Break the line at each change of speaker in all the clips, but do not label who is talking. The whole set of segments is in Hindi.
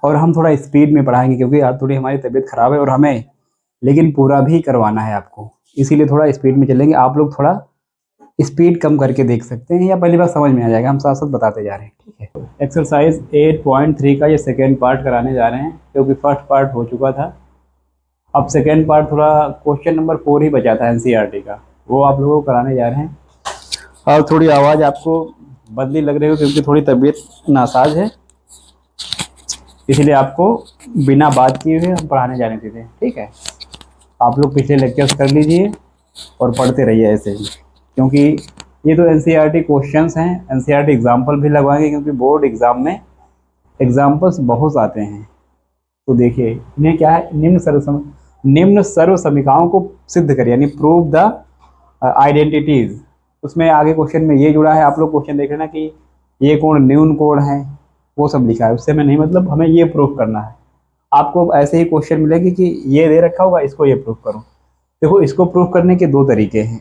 और हम थोड़ा स्पीड में पढ़ाएंगे क्योंकि आज थोड़ी हमारी तबीयत ख़राब है और हमें लेकिन पूरा भी करवाना है आपको, इसीलिए थोड़ा स्पीड में चलेंगे। आप लोग थोड़ा स्पीड कम करके देख सकते हैं या पहली बार समझ में आ जाएगा, हम साथ साथ बताते जा रहे हैं, ठीक है। एक्सरसाइज 8.3 का ये सेकेंड पार्ट कराने जा रहे हैं क्योंकि फर्स्ट पार्ट हो चुका था। अब सेकेंड पार्ट थोड़ा क्वेश्चन नंबर 4 ही बचा था एनसीईआरटी का, वो आप लोगों को कराने जा रहे हैं। और थोड़ी आवाज़ आपको बदली लग रही हो क्योंकि थोड़ी तबीयत नासाज है, इसलिए आपको बिना बात किए हुए हम पढ़ाने जाने देते हैं, ठीक है। आप लोग पिछले लेक्चर्स कर लीजिए और पढ़ते रहिए ऐसे ही, क्योंकि ये तो एनसीईआरटी क्वेश्चंस हैं, एनसीईआरटी एग्जाम्पल भी लगवाएंगे क्योंकि बोर्ड एग्ज़ाम में एग्जाम्पल्स बहुत आते हैं। तो देखिए इन्हें क्या है, निम्न सर्व समीकरणों को सिद्ध करिए, यानी प्रूव द आइडेंटिटीज। उसमें आगे क्वेश्चन में ये जुड़ा है, आप लोग क्वेश्चन देख लेना कि ये कोण न्यून कोण है, वो सब लिखा है, उससे में नहीं मतलब हमें ये प्रूफ करना है। आपको ऐसे ही क्वेश्चन मिलेगी कि ये दे रखा होगा, इसको ये प्रूफ करो। देखो इसको प्रूफ करने के दो तरीके हैं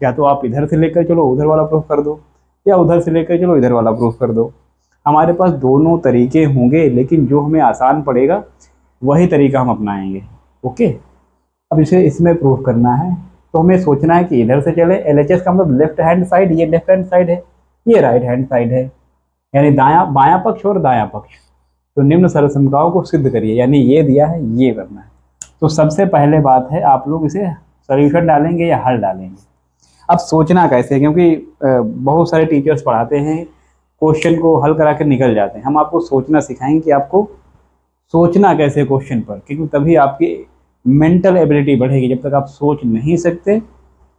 या तो आप इधर से लेकर चलो उधर वाला प्रूफ कर दो, या उधर से लेकर चलो इधर वाला प्रूफ कर दो। हमारे पास दोनों तरीके होंगे, लेकिन जो हमें आसान पड़ेगा वही तरीका हम अपनाएंगे, ओके। अब इसे इसमें प्रूफ करना है तो हमें सोचना है कि इधर से चले, एलएचएस का मतलब लेफ्ट हैंड साइड, ये लेफ्ट हैंड साइड है, ये राइट हैंड साइड है, यानी दायां बायां पक्ष और दायां पक्ष। तो निम्न सर्व समीकरणों को सिद्ध करिए, यानी ये दिया है, ये करना है। तो सबसे पहले बात है आप लोग इसे सॉल्यूशन डालेंगे या हल डालेंगे। अब सोचना कैसे, क्योंकि बहुत सारे टीचर्स पढ़ाते हैं क्वेश्चन को हल करा के निकल जाते हैं, हम आपको सोचना सिखाएंगे कि आपको सोचना कैसे क्वेश्चन पर, क्योंकि तभी आपकी मेंटल एबिलिटी बढ़ेगी। जब तक आप सोच नहीं सकते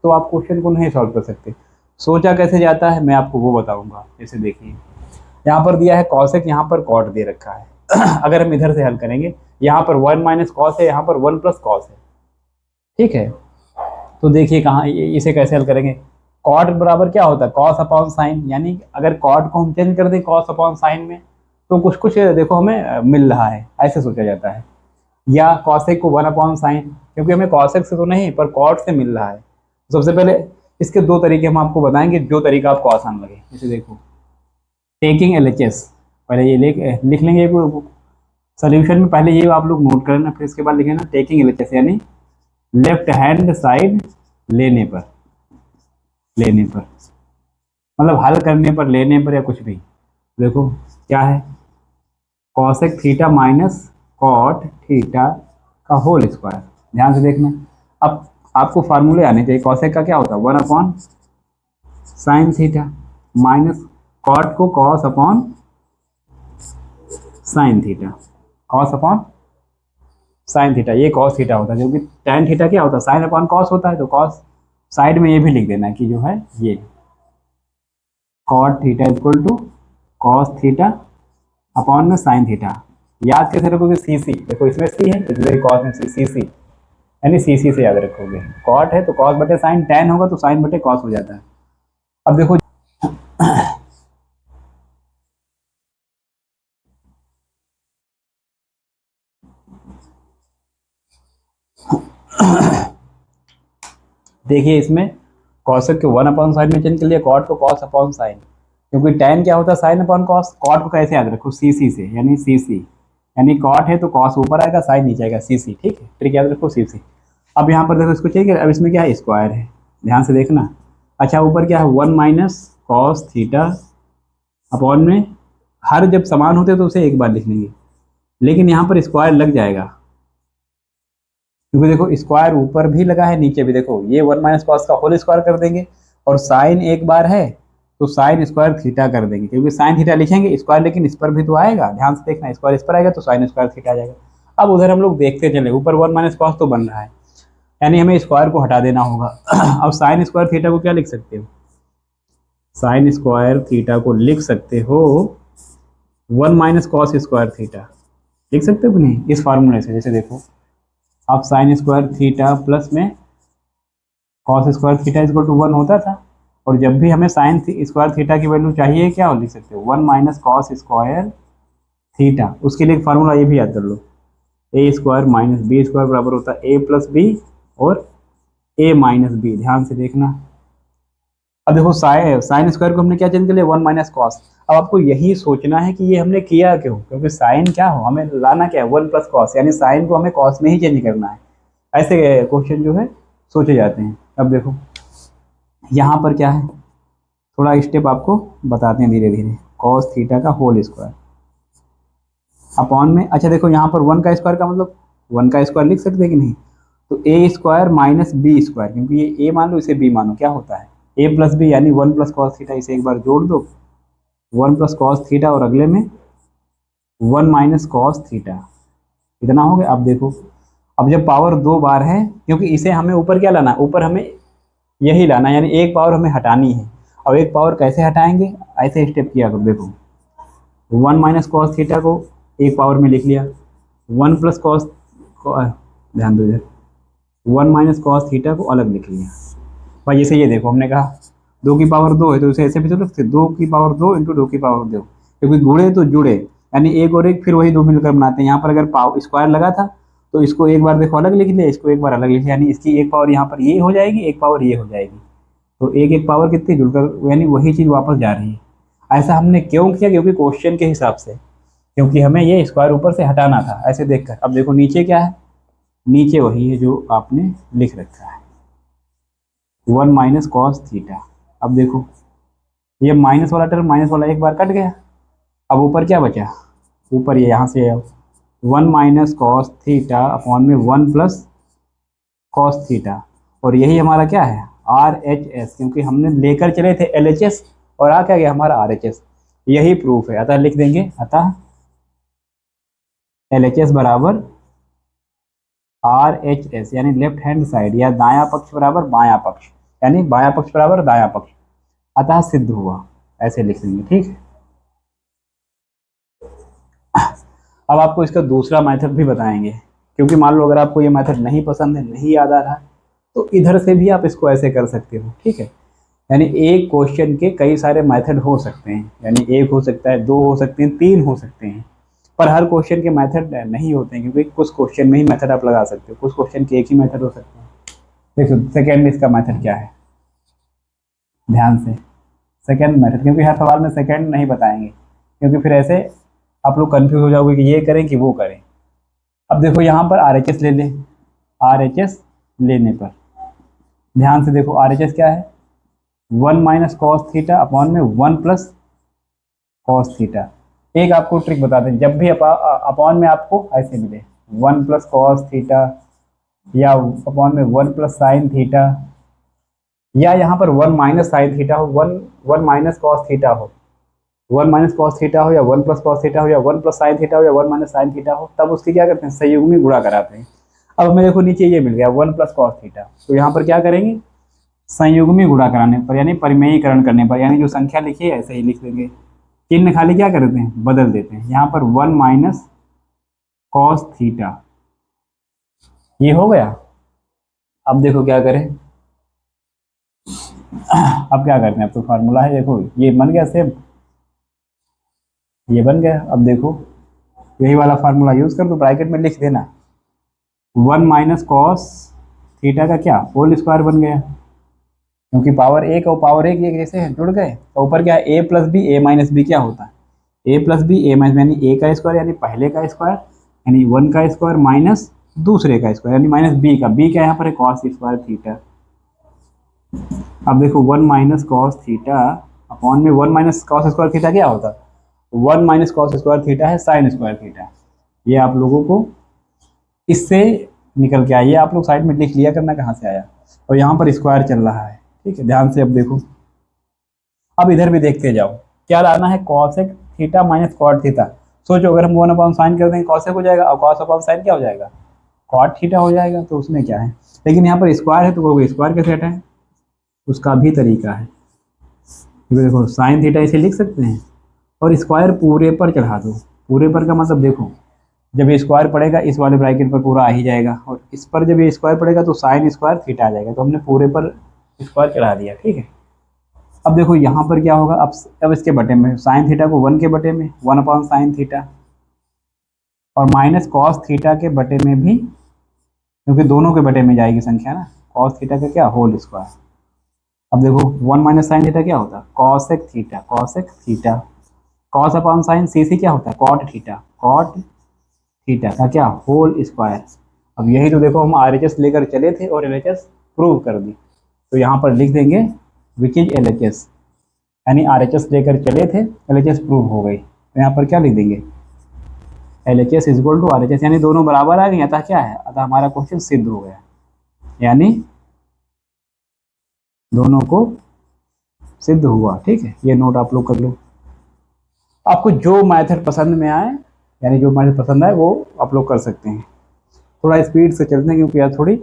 तो आप क्वेश्चन को नहीं सॉल्व कर सकते। सोचा कैसे जाता है मैं आपको वो बताऊंगा। जैसे देखिए यहाँ पर दिया है कॉसेक, यहाँ पर कॉट दे रखा है अगर हम इधर से हल करेंगे, यहाँ पर 1 माइनस कॉस है, यहाँ पर 1 प्लस कॉस है, ठीक है। तो देखिए कहाँ इसे कैसे हल करेंगे। कॉट बराबर क्या होता है, कॉस अपॉन साइन, यानी अगर कॉट को हम चेंज कर दें कॉस अपॉन साइन में तो कुछ कुछ देखो हमें मिल रहा है, ऐसे सोचा जाता है। या कॉसेक को 1 अपॉन साइन, क्योंकि हमें कॉसेक से तो नहीं पर कॉट से मिल रहा है। सबसे पहले इसके दो तरीके हम आपको बताएंगे, जो तरीका आपको आसान लगे। जैसे देखो टेकिंग एलएचएस, पहले ये लिख लेंगे सोल्यूशन में, पहले ये आप लोग नोट कर लेना, फिर इसके बाद लिखे ना टेकिंग एलएचएस, यानी लेफ्ट हैंड साइड लेने पर मतलब हल करने पर, लेने पर, या कुछ भी। देखो क्या है, cosec theta minus cot theta का होल स्क्वायर। ध्यान से देखना, अब आपको फार्मूले आने चाहिए। कॉसेक का क्या होता है 1 upon sine theta, minus cot को cos upon sine theta, cos upon sine theta, ये कॉस थीटा होता है, क्योंकि टैन थीटा क्या होता है साइन अपॉन कॉस होता है। तो कॉस साइड में ये भी लिख देना कि जो है ये cot theta equal to cos theta upon में साइन थीटा। याद कैसे रखोगे, सी सी, देखो इसमें सी है, इसमें कॉस में सी सी, यानी सी सी से याद रखोगे। कॉट है तो कॉस बटे साइन, टैन होगा तो साइन बटे कॉस हो जाता है। अब देखो देखिए इसमें कॉसेक के 1 अपॉन साइन में चेंज कर लिया, कॉट को कॉस अपॉन साइन, क्योंकि टैन क्या होता है साइन अपॉन कॉस। कॉट को कैसे याद रखो, सी सी से, यानी सी सी, यानी कॉट है तो कॉस ऊपर आएगा, साइन नीचे आएगा, सी सी, ठीक है, ट्रिक याद रखो सी सी। अब यहाँ पर देखो इसको चाहिए, अब इसमें क्या है स्क्वायर है, ध्यान से देखना। अच्छा ऊपर क्या है 1 माइनस कॉस थीटा अपॉन में, हर जब समान होते तो उसे एक बार लिख लेंगे, लेकिन यहाँ पर स्क्वायर लग जाएगा, क्योंकि देखो स्क्वायर ऊपर भी लगा है नीचे भी। देखो ये 1 माइनस कॉस का होल स्क्वायर कर देंगे, और साइन एक बार है तो साइन स्क्वायर थीटा कर देंगे, क्योंकि साइन थीटा लिखेंगे स्क्वायर, लेकिन इस पर भी तो आएगा, ध्यान से देखना, स्क्वायर इस पर आएगा तो साइन स्क्वायर थीटा आ जाएगा। अब उधर हम लोग देखते चले, ऊपर 1 माइनस कॉस तो बन रहा है, यानी हमें स्क्वायर को हटा देना होगा अब साइन स्क्वायर थीटा को क्या लिख सकते हो, साइन स्क्वायर थीटा को लिख सकते हो 1 माइनस कॉस स्क्वायर थीटा, लिख सकते हो कि नहीं इस फार्मूले से। जैसे देखो आप साइन स्क्वायर थीटा प्लस में cos square theta equal to 1 होता था, और जब भी हमें साइन स्क्वायर थीटा की वैल्यू चाहिए क्या लिख सकते हो 1 माइनस कॉस स्क्वायर थीटा। उसके लिए एक फार्मूला ये भी याद कर लो, ए स्क्वायर माइनस बी स्क्वायर बराबर होता है ए प्लस बी और ए माइनस बी। ध्यान से देखना, अब देखो साइन स्क्वायर को हमने क्या चेंज कर लिया, 1 माइनस कॉस। अब आपको यही सोचना है कि ये हमने किया क्यों, क्योंकि साइन क्या हो, हमें लाना क्या है, 1 प्लस कॉस, यानी साइन को हमें कॉस में ही चेंज करना है। ऐसे क्वेश्चन जो है सोचे जाते हैं। अब देखो यहाँ पर क्या है, थोड़ा स्टेप आपको बताते हैं धीरे धीरे। कॉस थीटा का होल स्क्वायर अपॉन में, अच्छा देखो यहाँ पर 1 का स्क्वायर का मतलब 1 का स्क्वायर लिख सकते हैं कि नहीं, तो ए स्क्वायर माइनस बी स्क्वायर, क्योंकि ये ए मान लो इसे बी मानो, क्या होता है ए प्लस बी, यानी 1 प्लस कॉस थीटा, इसे एक बार जोड़ दो 1 प्लस कॉस थीटा और अगले में 1 माइनस कॉस थीटा, इतना हो गया। अब देखो अब जब पावर 2 बार है, क्योंकि इसे हमें ऊपर क्या लाना है, ऊपर हमें यही लाना है, यानी एक पावर हमें हटानी है। अब एक पावर कैसे हटाएंगे, ऐसे स्टेप किया करो। देखो 1 माइनस कॉस थीटा को एक पावर में लिख लिया, 1 प्लस कॉस, ध्यान दो इधर, 1 माइनस कॉस थीटा को अलग लिख लिया। भाई जैसे ये देखो हमने कहा 2 की पावर 2 है, तो इसे ऐसे भी तो लिखते 2 की पावर 2 इंटू 2 की पावर 2, क्योंकि गुणे तो जुड़े, यानी एक और एक फिर वही दो मिलकर बनाते हैं। यहाँ पर अगर पावर स्क्वायर लगा था तो इसको एक बार देखो अलग लिख लिया, इसको एक बार अलग लिख लिया, यानी इसकी एक पावर यहाँ पर ये हो जाएगी, एक पावर ये हो जाएगी, तो एक एक पावर कितनी जुड़कर, यानी वही चीज़ वापस जा रही है। ऐसा हमने क्यों किया, क्योंकि क्वेश्चन के हिसाब से, क्योंकि हमें ये स्क्वायर ऊपर से हटाना था ऐसे देखकर। अब देखो नीचे क्या है, नीचे वही है जो आपने लिख रखा है, 1 माइनस कॉस थीटा। अब देखो ये माइनस वाला टर्म, माइनस वाला एक बार कट गया, अब ऊपर क्या बचा, ऊपर ये यहाँ से 1 माइनस कॉस थीटा अपॉन में 1 प्लस कॉस थीटा, और यही हमारा क्या है आर एच एस, क्योंकि हमने लेकर चले थे एल एच एस और आ क्या गया हमारा आर एच एस, यही प्रूफ है। अतः लिख देंगे, अतः एल एच एस बराबर आर एच एस, यानी लेफ्ट हैंड साइड, या दायां पक्ष बराबर बायां पक्ष, यानी बायां पक्ष बराबर दायां पक्ष, अतः सिद्ध हुआ, ऐसे लिख देंगे। ठीक है, अब आपको इसका दूसरा मेथड भी बताएंगे, क्योंकि मान लो अगर आपको ये मेथड नहीं पसंद है, नहीं याद आ रहा है, तो इधर से भी आप इसको ऐसे कर सकते हो। ठीक है, यानी एक क्वेश्चन के कई सारे मेथड हो सकते हैं, यानी एक हो सकता है, दो हो सकते हैं, तीन हो सकते हैं, पर हर क्वेश्चन के मेथड नहीं होते हैं, क्योंकि कुछ क्वेश्चन में ही मेथड आप लगा सकते हो, कुछ क्वेश्चन के एक ही मेथड हो सकते हैं। देखो सेकेंड इसका मेथड क्या है, ध्यान से, सेकेंड मेथड, क्योंकि हर सवाल में सेकेंड नहीं बताएंगे, क्योंकि फिर ऐसे आप लोग कंफ्यूज हो जाओगे कि ये करें कि वो करें। अब देखो यहाँ पर आर एच एस ले लें, आर एच एस लेने पर ध्यान से देखो, आर एच एस क्या है, 1 माइनस कॉस थीटा अपॉन में 1 प्लस कॉस थीटा। एक आपको ट्रिक बता दें, जब भी अपॉन में आपको ऐसे मिले 1 प्लस कॉस थीटा, या अपॉन में 1 प्लस साइन थीटा, या यहाँ पर 1 माइनस साइन थीटा हो, 1 माइनस कॉस थीटा हो, 1 माइनस कॉस थीटा हो, या 1 प्लस कॉस थीटा हो, या 1 प्लस साइन थीटा हो, या 1 माइनस साइन थीटा हो, तब उसकी क्या करते हैं, संयुग्मी गुणा कराते हैं। अब हमें देखो नीचे ये मिल गया 1 प्लस कॉस थीटा, तो यहाँ पर क्या करेंगे, संयुग्मी गुणा कराने पर, यानी परिमेयीकरण करने पर, यानी जो संख्या लिखी है ऐसे ही लिख देंगे, चिन्ह खाली क्या करते हैं, बदल देते हैं। यहाँ पर 1 माइनस कॉस थीटा ये हो गया। अब देखो क्या करें, अब क्या करते हैं, अब तो फार्मूला है, देखो ये बन गया सेम, ये बन गया। अब देखो यही वाला फार्मूला यूज कर दो, ब्रैकेट में लिख देना 1 माइनस कॉस थीटा का क्या होल स्क्वायर बन गया, क्योंकि पावर एक और पावर एक ये जैसे हैं जुड़ गए, तो ऊपर क्या है A plus B, A minus B क्या होता है, A plus B A minus, यानी ए का स्क्वायर यानी पहले का स्क्वायर, यानी 1 का स्क्वायर माइनस दूसरे का स्क्वायर, यानी माइनस बी का, बी क्या यहाँ पर है कॉस स्क्वायर थीटा। अब देखो 1 माइनस कॉस थीटा अपॉन में 1 माइनस कॉस स्क्वायर थीटा क्या होता है, 1 माइनस कॉस स्क्वायर थीटा है साइन स्क्वायर थीटा। ये आप लोगों को इससे निकल के आया, ये आप लोग साइड में लिख लिया करना कहाँ से आया, और यहाँ पर स्क्वायर चल रहा है। ठीक है, ध्यान से अब देखो, अब इधर भी देखते जाओ, क्या लाना है, cosec theta minus cot theta. सोचो अगर हम 1 अपॉन साइन कर देंगे कॉसेक हो जाएगा, और कॉस अपॉन साइन क्या हो जाएगा, कॉट थीटा हो जाएगा, तो उसमें क्या है, लेकिन यहाँ पर स्क्वायर है तो कहोगे स्क्वायर कैसे हटाएं, उसका भी तरीका है। देखो साइन थीटा इसे लिख सकते हैं, और स्क्वायर पूरे पर चढ़ा दो, पूरे पर का मतलब देखो जब ये स्क्वायर पड़ेगा इस वाले ब्रैकेट पर पूरा आ ही जाएगा, और इस पर जब ये स्क्वायर पड़ेगा तो साइन स्क्वायर थीटा आ जाएगा, तो हमने पूरे पर स्क्वायर चढ़ा दिया। ठीक है, अब देखो यहाँ पर क्या होगा, अब इसके बटे में साइन थीटा को 1 के बटे में 1 अपॉन साइन थीटा, और माइनस कॉस थीटा के बटे में भी, क्योंकि दोनों के बटे में जाएगी संख्या ना, कॉस थीटा का क्या होल स्क्वायर, अब देखो 1 माइनस साइन थीटा क्या होता है, cosec theta, cosec theta. Cos upon sine C C क्या होता है, कॉट थीटा, कॉट थीटा का क्या होल स्क्वायर। अब यही तो देखो हम आरएचएस लेकर चले थे और एलएचएस प्रूव कर दी, तो यहाँ पर लिख देंगे विच इज एलएचएस, यानी आरएचएस लेकर चले थे, एलएचएस प्रूव हो गई, तो यहाँ पर क्या लिख देंगे, LHS is equal to RHS, यानी दोनों बराबर आ गए, अतः क्या है, अतः हमारा क्वेश्चन सिद्ध हो गया, यानी दोनों को सिद्ध हुआ। ठीक है, ये नोट आप लोग कर लो। आपको जो मेथड पसंद में आए, यानी जो मेथड पसंद आए वो आप लोग कर सकते हैं। थोड़ा स्पीड से चलते हैं क्योंकि यार थोड़ी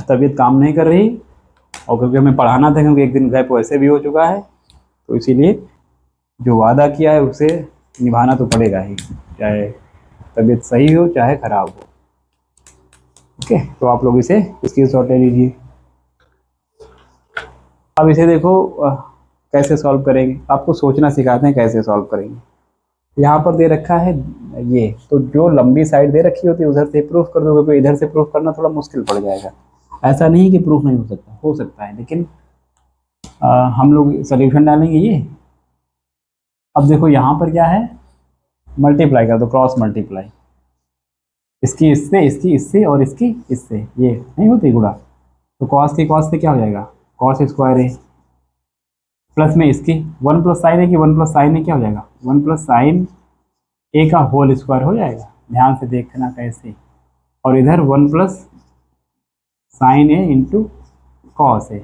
तबीयत काम नहीं कर रही, और क्योंकि हमें पढ़ाना था, क्योंकि एक दिन गैप वैसे भी हो चुका है, तो इसीलिए जो वादा किया है उसे निभाना तो पड़ेगा ही, चाहे तबीयत सही हो चाहे खराब हो। ओके, तो आप लोग इसे स्क्रीनशॉट ले लीजिए। अब इसे देखो कैसे सॉल्व करेंगे, आपको सोचना सिखाते हैं कैसे सॉल्व करेंगे। यहाँ पर दे रखा है ये, तो जो लंबी साइड दे रखी होती है उधर से प्रूफ कर दोगे, तो इधर से प्रूफ करना थोड़ा मुश्किल पड़ जाएगा। ऐसा नहीं कि प्रूफ नहीं हो सकता है, लेकिन हम लोग सोल्यूशन डालेंगे ये। अब देखो यहाँ पर क्या है, मल्टीप्लाई कर दो, क्रॉस मल्टीप्लाई, इसकी इससे, इसकी इससे और इसकी इससे, ये नहीं होती गुणा, तो कॉस की कॉस से क्या हो जाएगा, कॉस स्क्वायर है, प्लस में इसकी 1 प्लस साइन है कि 1 प्लस साइन है, क्या हो जाएगा 1 प्लस साइन ए का होल स्क्वायर हो जाएगा, ध्यान से देखना कैसे, और इधर 1 plus sign A into cos A.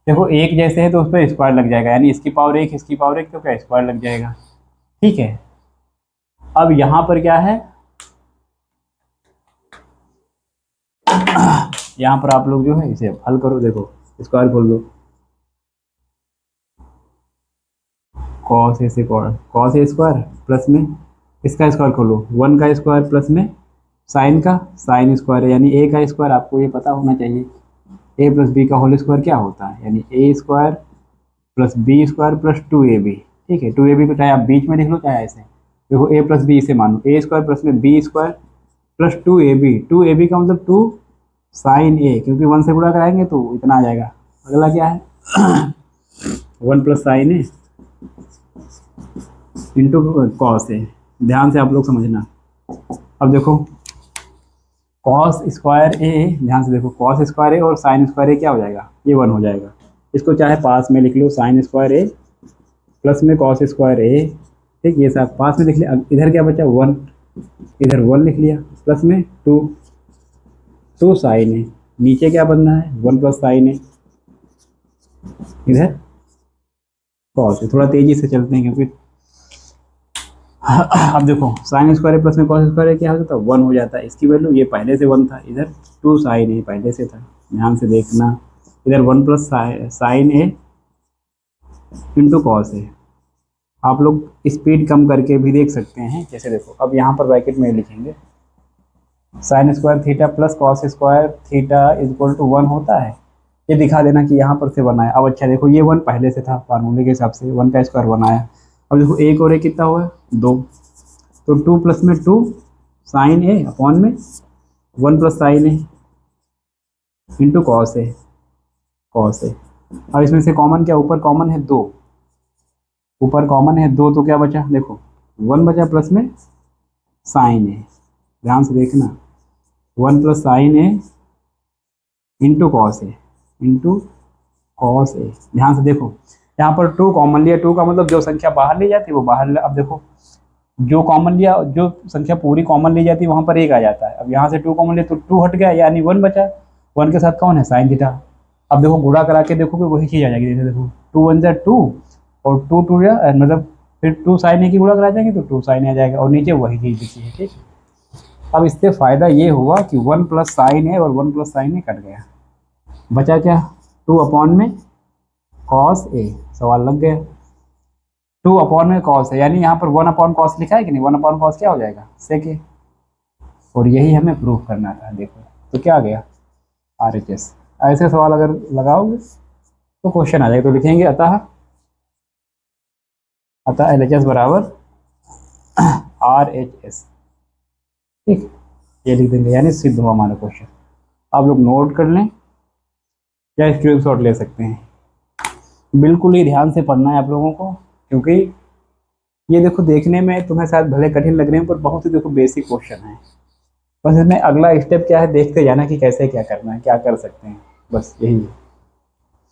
देखो एक जैसे है तो उस पर स्क्वायर लग जाएगा, यानी इसकी पावर एक, इसकी पावर एक, तो क्या स्क्वायर लग जाएगा। ठीक है, अब यहाँ पर क्या है, यहाँ पर आप लोग जो है इसे हल करो, देखो स्क्वायर खोल लो, कॉस ए से कॉस ए स्क्वायर प्लस में इसका स्क्वायर खोलो, 1 का स्क्वायर प्लस में साइन का साइन स्क्वायर है, यानी ए का स्क्वायर आपको ये पता होना चाहिए, ए प्लस बी का होल स्क्वायर क्या होता है, यानी A square plus B square plus 2ab। ठीक है, 2ab को चाहे आप बीच में लिख लो चाहे ऐसे, देखो ए प्लस बी इसे मानो, ए स्क्वायर प्लस में बी स्क्वायर प्लस 2ab का मतलब 2 साइन ए, क्योंकि 1 से गुणा कराएंगे तो इतना आ जाएगा। अगला क्या है 1 plus sign A into cos A, ध्यान से आप लोग समझना। अब देखो कॉस स्क्वायर ए, ध्यान से देखो कॉस स्क्वायर ए और साइन स्क्वायर ए क्या हो जाएगा, ये 1 हो जाएगा, इसको चाहे पास में लिख लो, साइन स्क्वायर ए प्लस में कॉस स्क्वायर ए। ठीक, ये सब पास में लिख लिया, अब इधर क्या बचा 1, इधर 1 लिख लिया, प्लस में 2 साइन ए, नीचे क्या बनना है 1 प्लस साइन ए, इधर कॉस ए। थोड़ा तेजी से चलते हैं क्योंकि अब देखो साइन स्क्वायर प्लस में कॉस स्क्वायर क्या हो जाता है 1 हो जाता है, इसकी वैल्यू ये पहले से 1 था, इधर 2 साइन ए पहले से था, ध्यान से देखना, इधर 1 plus sign A into cos A. आप लोग स्पीड कम करके भी देख सकते हैं, जैसे देखो अब यहाँ पर ब्रैकेट में लिखेंगे sine square theta plus cos square theta is equal to 1 होता है, ये दिखा देना कि यहाँ पर से 1 आया। अब अच्छा देखो ये 1 पहले से था, फार्मूले के हिसाब से 1 का स्क्वायर 1 आया। अब देखो एक और एक कितना हुआ 2, तो 2 प्लस में 2 साइन ए अपॉन में 1 plus sign A into cos A, cos A. अब इसमें से कॉमन क्या, ऊपर कॉमन है 2, ऊपर कॉमन है 2, तो क्या बचा देखो 1 बचा प्लस में साइन ए, ध्यान से देखना 1 plus sign A into cos A, into cos A. ध्यान से देखो यहाँ पर 2 कॉमन लिया, 2 का मतलब जो संख्या बाहर ली जाती है वो बाहर। अब देखो जो कॉमन लिया, जो संख्या पूरी कॉमन ली जाती है वहाँ पर 1 आ जाता है। अब यहाँ से 2 कॉमन लिया तो 2 हट गया, यानी 1 बचा, 1 के साथ कौन है साइन थीटा। अब देखो गुणा करा के देखोगे वही चीज़ आ जाएगी, जैसे देखो 2 1 जा 2 और 2 2 जा मतलब फिर 2 साइन ए की गुणा करा जाएंगे तो 2 साइन आ जाएगा, और नीचे वही चीज़ लिखी है। ठीक, अब इससे फ़ायदा ये हुआ कि 1 प्लस साइन है और 1 प्लस साइन ए कट गया, बचा क्या 2 अपॉन में कॉस ए, सवाल लग गया, 2 अपॉन में कॉस है, यानी यहाँ पर 1 अपॉन कॉस लिखा है कि नहीं, 1 अपॉन कॉस क्या हो जाएगा सेक ए, और यही हमें प्रूफ करना था। देखो तो क्या आ गया RHS। ऐसे सवाल अगर लगाओगे तो क्वेश्चन आ जाएगा, तो लिखेंगे अतः LHS बराबर RHS। ठीक, ये लिख देंगे, यानी सिद्ध हुआ हमारा क्वेश्चन। आप लोग नोट कर लें, या स्क्रीनशॉट ले सकते हैं। बिल्कुल ही ध्यान से पढ़ना है आप लोगों को, क्योंकि ये देखो देखने में तुम्हें शायद भले कठिन लग रहे हैं पर बहुत ही देखो बेसिक क्वेश्चन है। बस इसमें अगला स्टेप क्या है देखते जाना कि कैसे क्या करना है, क्या कर सकते हैं, बस यही है।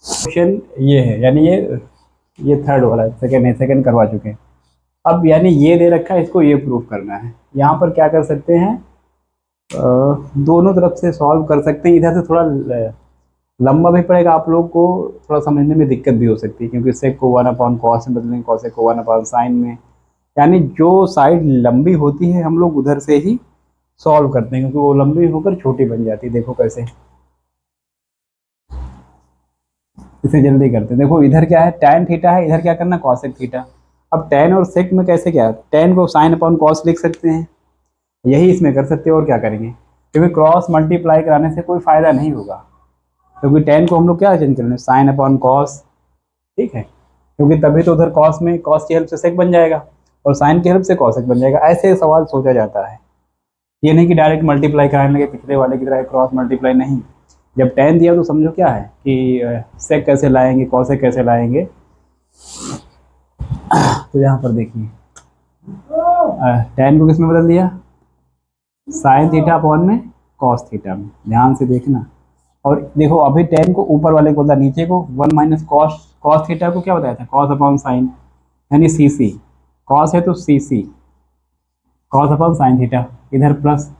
क्वेश्चन ये है, यानी ये थर्ड वाला है, सेकेंड है, सेकेंड करवा चुके हैं। अब यानी ये दे रखा है, इसको ये प्रूफ करना है। यहाँ पर क्या कर सकते हैं, दोनों तरफ से सॉल्व कर सकते हैं। इधर से थोड़ा लंबा भी पड़ेगा, आप लोग को थोड़ा समझने में दिक्कत भी हो सकती है, क्योंकि सेक को 1/cos में बदलेंगे, cos को 1/sin में। यानी जो साइड लंबी होती है हम लोग उधर से ही सॉल्व करते हैं, क्योंकि वो लंबी होकर छोटी बन जाती है। देखो कैसे, इसे जल्दी करते हैं। देखो इधर क्या है, tan थीटा है, इधर क्या करना, cosec थीटा। अब tan और sec में कैसे क्या, tan को sin/cos लिख सकते हैं, यही इसमें कर सकते हैं। और क्या करेंगे, क्योंकि क्रॉस मल्टीप्लाई कराने से कोई फायदा नहीं होगा, क्योंकि tan को हम लोग क्या चेंज कर लें, sin/cos, ठीक है। क्योंकि तभी तो उधर cos में cos की हेल्प से sec बन जाएगा और sin की हेल्प से cosec बन जाएगा। ऐसे सवाल सोचा जाता है, ये नहीं कि डायरेक्ट मल्टीप्लाई कराने लगे पिछले वाले की तरह क्रॉस मल्टीप्लाई, नहीं। जब tan दिया तो समझो क्या है कि sec कैसे लाएंगे, cosec कैसे लाएंगे। तो यहाँ पर देखिए tan को किस में बदल दिया, sin थीटा अपॉन में cos थीटा में, ध्यान से देखना। और देखो अभी tan को ऊपर वाले को बोला, नीचे को 1 - cos थीटा को क्या बताया था, cos/sin, यानी cc। cos है तो cc, cos/sin थीटा। इधर प्लस,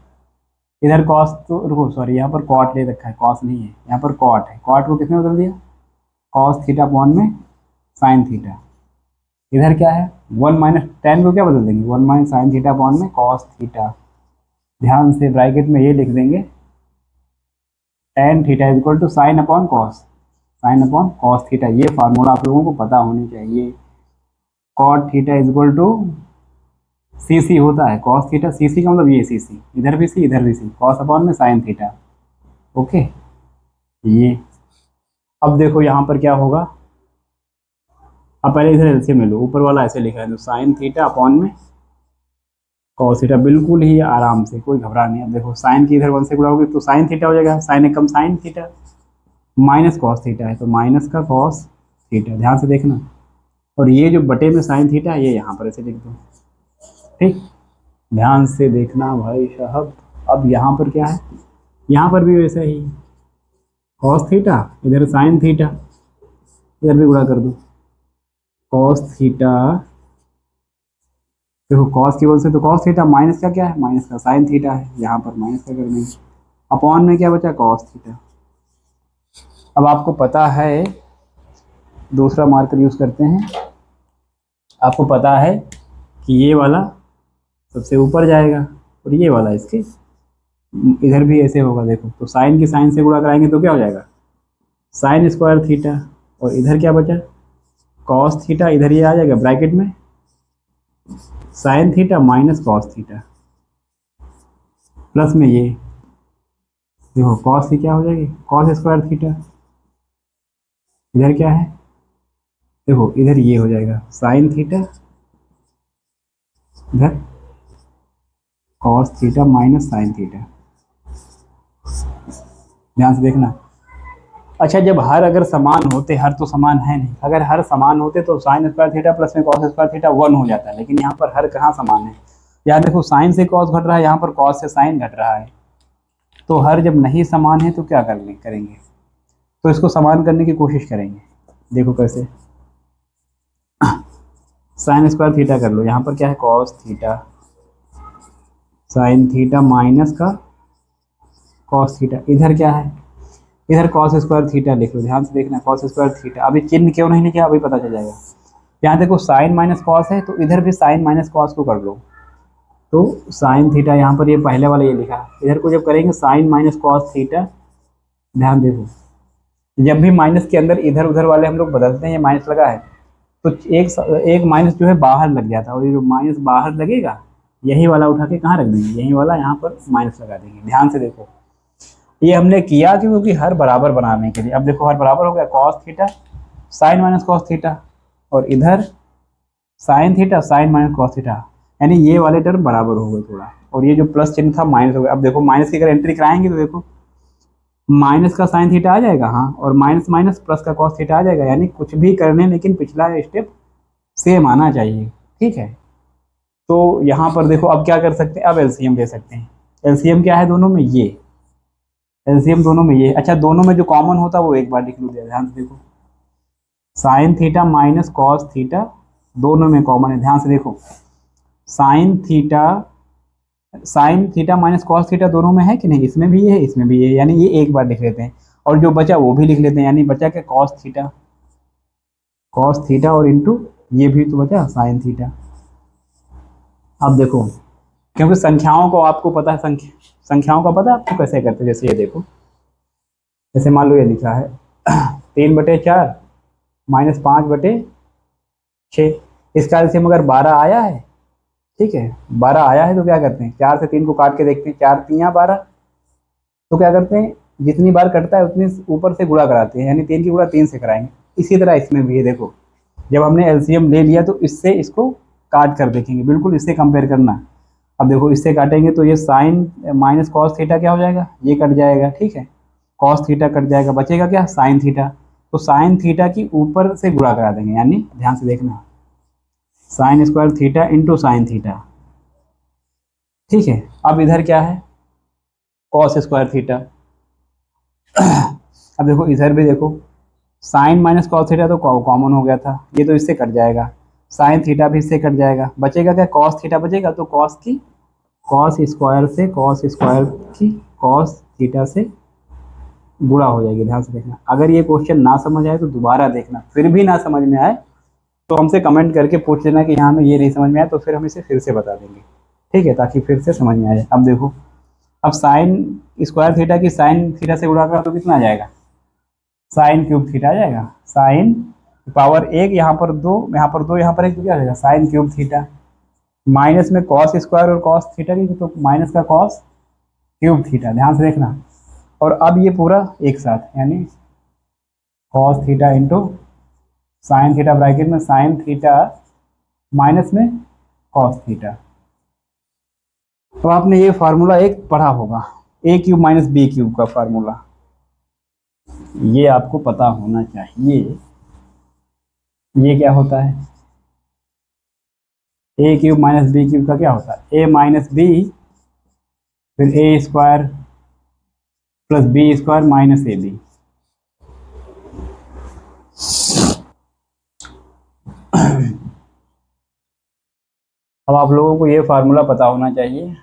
इधर cos तो रुको सॉरी, यहाँ पर cot ले रखा है, cos नहीं है, यहाँ पर cot है। cot को किसमें बदल दिया, cos थीटा अपॉन में sin थीटा। इधर क्या है, 1 - tan को क्या बदल देंगे, 1 - sin थीटा अपॉन में cos थीटा। ध्यान से ब्रैकेट में ये लिख देंगे, tan theta equal to sin/cos, sin/cos theta. ये फार्मूला आप लोगों को पता होनी चाहिए। cot theta equal to cc होता है, cos थीटा, cc का मतलब ये cc, इधर भी c इधर भी c, cos अपॉन में sin थीटा। ओके, ये अब देखो यहाँ पर क्या होगा। अब पहले इधर एलसीएम ले लो, ऊपर वाला ऐसे लिखा है तो sin थीटा अपॉन में cos थीटा, बिल्कुल ही आराम से, कोई घबरा नहीं। अब देखो साइन की इधर 1 से गुणा होगी तो sin थीटा हो जाएगा, sin एकम sin theta, minus cos theta है तो माइनस का cos थीटा, ध्यान से देखना। और ये जो बटे में sin थीटा ये यहाँ पर ऐसे लिख दो, ठीक, ध्यान से देखना भाई साहब। अब यहाँ पर क्या है, यहाँ पर भी वैसा ही cos थीटा, इधर sin थीटा, इधर भी गुणा कर दो cos थीटा। देखो cos की वजह से तो cos थीटा, माइनस का क्या है, माइनस का sin थीटा है, यहाँ पर माइनस का कर देंगे, अपॉन में क्या बचा, cos थीटा। अब आपको पता है, दूसरा मार्कर यूज करते हैं। आपको पता है कि ये वाला सबसे ऊपर जाएगा और ये वाला इसके इधर भी ऐसे होगा। देखो तो साइन की साइन से गुणा कराएंगे तो क्या हो जाएगा, sin² थीटा, और इधर क्या बचा, cos थीटा, इधर ये आ जाएगा ब्रैकेट में sin theta minus cos theta, plus में ये देखो cos की क्या हो जाएगी, cos² थीटा। इधर क्या है, देखो इधर ये हो जाएगा sin थीटा, इधर cos theta minus sin theta. ध्यान से देखना। अच्छा जब हर अगर समान होते, हर तो समान है नहीं, अगर हर समान होते तो sin² थीटा प्लस में cos² थीटा 1 हो जाता है, लेकिन यहाँ पर हर कहाँ समान है। यहाँ देखो sin से cos घट रहा है, यहाँ पर cos से sin घट रहा है। तो हर जब नहीं समान है तो क्या करेंगे, तो इसको समान करने की कोशिश करेंगे। देखो कैसे, sin² थीटा कर लो, यहाँ पर क्या है cos theta, sin theta minus का cos थीटा। इधर क्या है, इधर cos² थीटा लिख लो, ध्यान से देखना cos² थीटा। अभी चिन्ह क्यों नहीं लिखा, अभी पता चल जाएगा। यहाँ देखो sin माइनस cos है तो इधर भी sin माइनस cos को कर लो, तो sin थीटा, यहाँ पर ये पहले वाला ये लिखा, इधर को जब करेंगे sin माइनस cos थीटा। ध्यान देखो, जब भी माइनस के अंदर इधर उधर वाले हम लोग बदलते हैं, ये माइनस लगा है तो एक माइनस जो है बाहर लग जाता है, और ये जो माइनस बाहर लगेगा यही वाला उठा के कहाँ रख देंगे, यही वाला यहाँ पर माइनस लगा देंगे। ध्यान से देखो, ये हमने किया क्योंकि हर बराबर बनाने के लिए। अब देखो हर बराबर हो गया, cos theta sin minus cos theta, और इधर sin theta sin minus cos theta, यानी ये वाले टर्म बराबर हो गए थोड़ा, और ये जो प्लस चिन्ह था माइनस हो गया। अब देखो माइनस की अगर एंट्री कराएंगे तो देखो माइनस का साइन थीटा आ जाएगा, हाँ, और माइनस माइनस प्लस का कॉस थीटा आ जाएगा, यानी कुछ भी करने लेकिन पिछला स्टेप सेम आना चाहिए, ठीक है। तो यहाँ पर देखो अब क्या कर सकते हैं, अब एलसीएम ले सकते हैं। एलसीएम क्या है दोनों में, ये एलसीएम दोनों में ये, अच्छा दोनों में जो कॉमन होता है वो एक बार लिख लो, ध्यान से देखो, sign theta minus cos theta दोनों में कॉमन है, ध्यान से देखो, sign theta minus cos theta दोनों में है कि नहीं, इसमें भी ये है इसमें भी ये है, यानी ये एक बार लिख लेते हैं, और जो बचा वो भी लिख लेते हैं, यानी बचा क्या, कॉस थीटा और इंटू ये भी तो बचा साइन थीटा। अब देखो, क्योंकि संख्याओं को आपको पता है, संख्याओं का पता है आपको कैसे करते हैं, जैसे ये देखो, जैसे मान लो ये लिखा है 3/4 माइनस 5/6, इसका एलसीएम अगर 12 आया है, ठीक है, 12 आया है तो क्या करते हैं, 4 से 3 को काट के देखते हैं, 4 3 12, तो क्या करते हैं, जितनी बार कटता है उतनी ऊपर से गुणा कराते हैं, यानी 3 की गुणा 3 से कराएंगे। इसी तरह इसमें भी है, देखो जब हमने एलसीएम ले लिया तो इससे इसको काट कर देखेंगे, बिल्कुल इससे कंपेयर करना। अब देखो इससे काटेंगे तो ये साइन माइनस कॉस थीटा क्या हो जाएगा, ये कट जाएगा, ठीक है, कॉस थीटा कट जाएगा, बचेगा क्या, साइन थीटा, तो साइन थीटा की ऊपर से गुणा करा देंगे, यानी ध्यान से देखना, sign square theta into sine theta, ठीक है। अब इधर क्या है, कॉस स्क्वायर थीटा। अब देखो इधर भी देखो, साइन माइनस कॉस थीटा तो कॉमन हो गया था, ये तो इससे कट जाएगा, साइन थीटा भी इससे कट जाएगा, बचेगा क्या, कॉस थीटा बचेगा, तो कॉस स्क्वायर से कॉस स्क्वायर की कॉस थीटा से गुणा हो जाएगी, ध्यान से देखना। अगर ये क्वेश्चन ना समझ आए तो दोबारा देखना, फिर भी ना समझ में आए तो हमसे कमेंट करके पूछ लेना कि यहाँ में ये नहीं समझ में आया, तो फिर हम इसे फिर से बता देंगे, ठीक है, ताकि फिर से समझ में आ जाए। अब देखो, अब साइन स्क्वायर थीटा की साइन थीटा से गुणा करा तो कितना आ जाएगा, साइन क्यूब थीटा आ जाएगा, साइन पावर 1, यहाँ पर 2, यहाँ पर 2, यहाँ पर 1, तो क्या आ जाएगा, साइन क्यूब थीटा, माइनस में कॉस स्क्वायर और कॉस थीटा की, तो माइनस का कॉस क्यूब थीटा, ध्यान से देखना। और अब ये पूरा एक साथ, यानी cos theta into sine theta, bracket में साइन थीटा माइनस में कॉस थीटा। तो आपने ये फार्मूला एक पढ़ा होगा, A cube minus B cube का फार्मूला, ये आपको पता होना चाहिए। ये क्या होता है, A cube minus B cube का क्या होता है, ए माइनस बी, फिर A square plus B square minus A B. अब आप लोगों को ये फार्मूला पता होना चाहिए,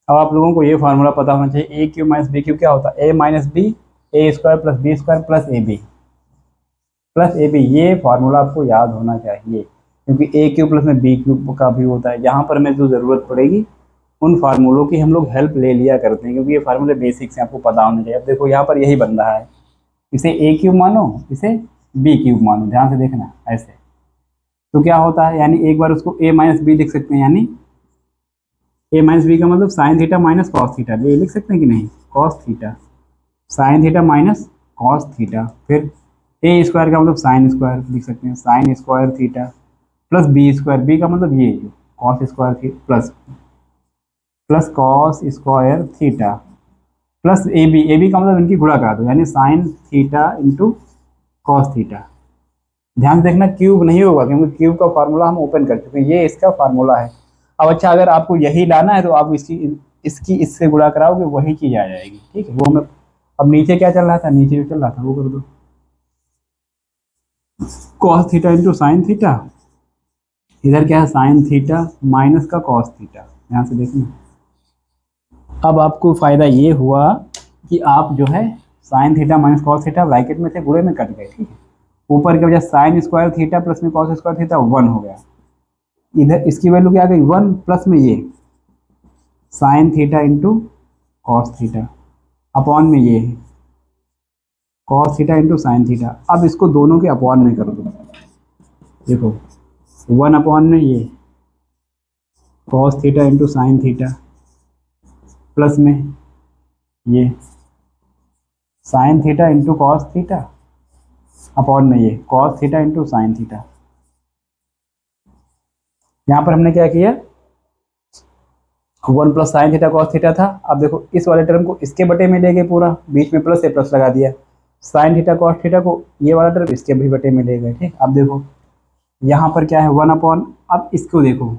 अब आप लोगों को ये फार्मूला पता होना चाहिए, A cube minus B cube क्या होता है, A minus B, A square plus B square plus A B, ये फार्मूला आपको याद होना चाहिए, क्योंकि ए क्यूब प्लस में बी क्यूब का भी होता है। जहाँ पर हमें जो ज़रूरत पड़ेगी उन फार्मूलों की हम लोग हेल्प ले लिया करते हैं, क्योंकि ये फार्मूले बेसिक्स हैं, आपको पता होना चाहिए। अब देखो यहाँ पर यही बन रहा है, इसे ए क्यूब मानो, इसे बी क्यूब मानो, ध्यान से देखना ऐसे, तो क्या होता है, यानी एक बार उसको ए माइनस बी लिख सकते हैं, यानी ए माइनस बी का मतलब sign theta minus cos theta, ये लिख सकते हैं कि नहीं, cos theta sine theta minus cos theta, फिर ए स्क्वायर का मतलब साइन स्क्वायर लिख सकते हैं, sine square theta plus B square, B का मतलब ये cos square theta plus cos square theta plus A B का मतलब इनकी गुणा करा दो, यानी sine theta into cos theta. ध्यान से देखना, क्यूब नहीं होगा, क्योंकि क्यूब का फार्मूला हम ओपन कर चुके हैं, ये इसका फार्मूला है। अब अच्छा, अगर आपको यही लाना है तो आप इसकी इससे गुणा कराओगे, वही चीज़ आ जाएगी, ठीक है, वो मैं, अब नीचे क्या चल रहा था, नीचे जो चल रहा था वो कर दो, cos theta into sine theta, इधर क्या है, साइन थीटा माइनस का कॉस थीटा, ध्यान से देखना। अब आपको फायदा ये हुआ कि आप जो है sign theta minus cos theta bracket में थे, गुणे में कट गए, ठीक है, ऊपर के वजह साइन स्क्वायर थीटा प्लस में कॉस स्क्वायर थीटा 1 हो गया, इधर इसकी वैल्यू क्या आ गई 1, प्लस में ये sign theta into cos theta upon में ये cos theta into sine theta. अब इसको दोनों के अपॉन में कर दो, देखो 1 अपॉन में ये cos theta into sine theta plus में ये sign theta into cos theta upon में ये cos theta into sine theta. यहाँ पर हमने क्या किया, one plus sign theta cos theta था। अब देखो इस वाले टर्म को इसके बटे में ले गए, पूरा बीच में प्लस से प्लस लगा दिया। साइन थीटा कॉस थीटा को ये वाला टर्म इसके भी बटे में ले गए। ठीक, अब देखो यहाँ पर क्या है, वन अपॉन, अब इसको देखो,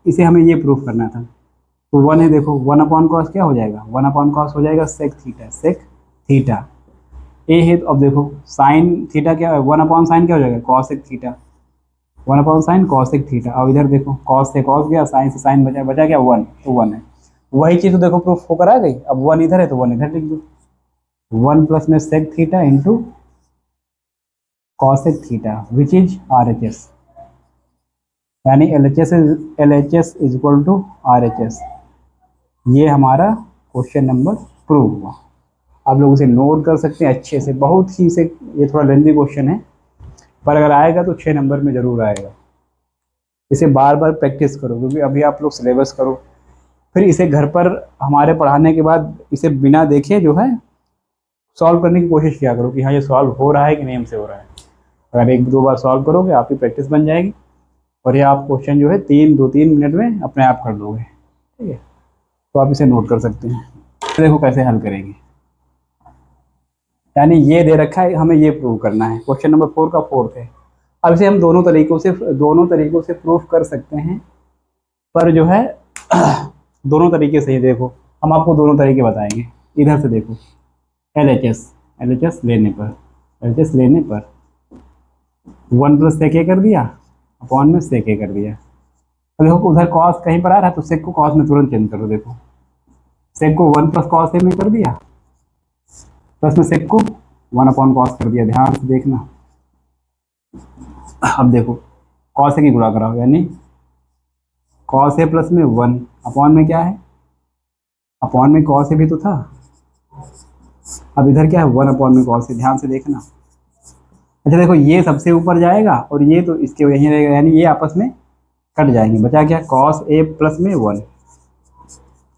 इसे हमें ये प्रूफ करना था। तो वन है, देखो वन अपॉन कॉस क्या हो जाएगा, वन अपॉन कॉस हो जाएगा सेक थीटा, सेक थीटा। ए है तो अब देखो साइन थीटा क्या है, वन अपॉन साइन क्या हो जाएगा, कॉस एक theta, one upon sine cos एक थीटा। अब इधर देखो कॉस से कॉस गया, साइन से साइन बचा, बचा क्या वन, तो वन है। वही चीज़ तो देखो प्रूफ होकर आ गई। अब वन इधर है तो वन इधर लिख दो, वन प्लस में सेक थीटा इंटू कॉस एक theta which is R H S, यानी L H S is equal to R H S. ये हमारा क्वेश्चन नंबर प्रूव हुआ। आप लोग उसे नोट कर सकते हैं अच्छे से, बहुत ही इसे, ये थोड़ा लेंथी क्वेश्चन है पर अगर आएगा तो 6 नंबर में ज़रूर आएगा। इसे बार बार प्रैक्टिस करो, क्योंकि अभी आप लोग सिलेबस करो, फिर इसे घर पर हमारे पढ़ाने के बाद इसे बिना देखे जो है सॉल्व करने की कोशिश किया करो कि हाँ ये सॉल्व हो रहा है कि नहीं हमसे हो रहा है। अगर एक दो बार सॉल्व करोगे आपकी प्रैक्टिस बन जाएगी और ये आप क्वेश्चन जो है 3 मिनट में अपने आप कर लोगे। ठीक है, तो आप इसे नोट कर सकते हैं। देखो कैसे हल करेंगे, यानी ये दे रखा है, हमें ये प्रूव करना है। क्वेश्चन नंबर 4 का फोर्थ है। अब इसे हम दोनों तरीकों से प्रूफ कर सकते हैं, पर जो है दोनों तरीके से ही देखो, हम आपको दोनों तरीके बताएंगे। इधर से देखो एल एच एस लेने पर वन प्लस सेक ए कर दिया, अपॉन में सेक ए कर दिया। तो देखो उधर कॉस कहीं पर आ रहा है तो सेक को कॉस में तुरंत चेंज करो। देखो सेक को वन प्लस कॉस ए में कर दिया, प्लस में सेक को वन अपॉन कॉस कर दिया। ध्यान से देखना, अब देखो कॉस ए की गुणा कराओ, यानी कॉस ए प्लस में वन अपॉन में क्या है, अपॉन में कॉस ए भी तो था। अब इधर क्या है, वन अपॉन में कॉस ए। ध्यान से देखना, अच्छा देखो ये सबसे ऊपर जाएगा और ये तो इसके यहीं रहेगा, यानी ये आपस में कट जाएंगे। बचा क्या, कॉस ए प्लस में वन,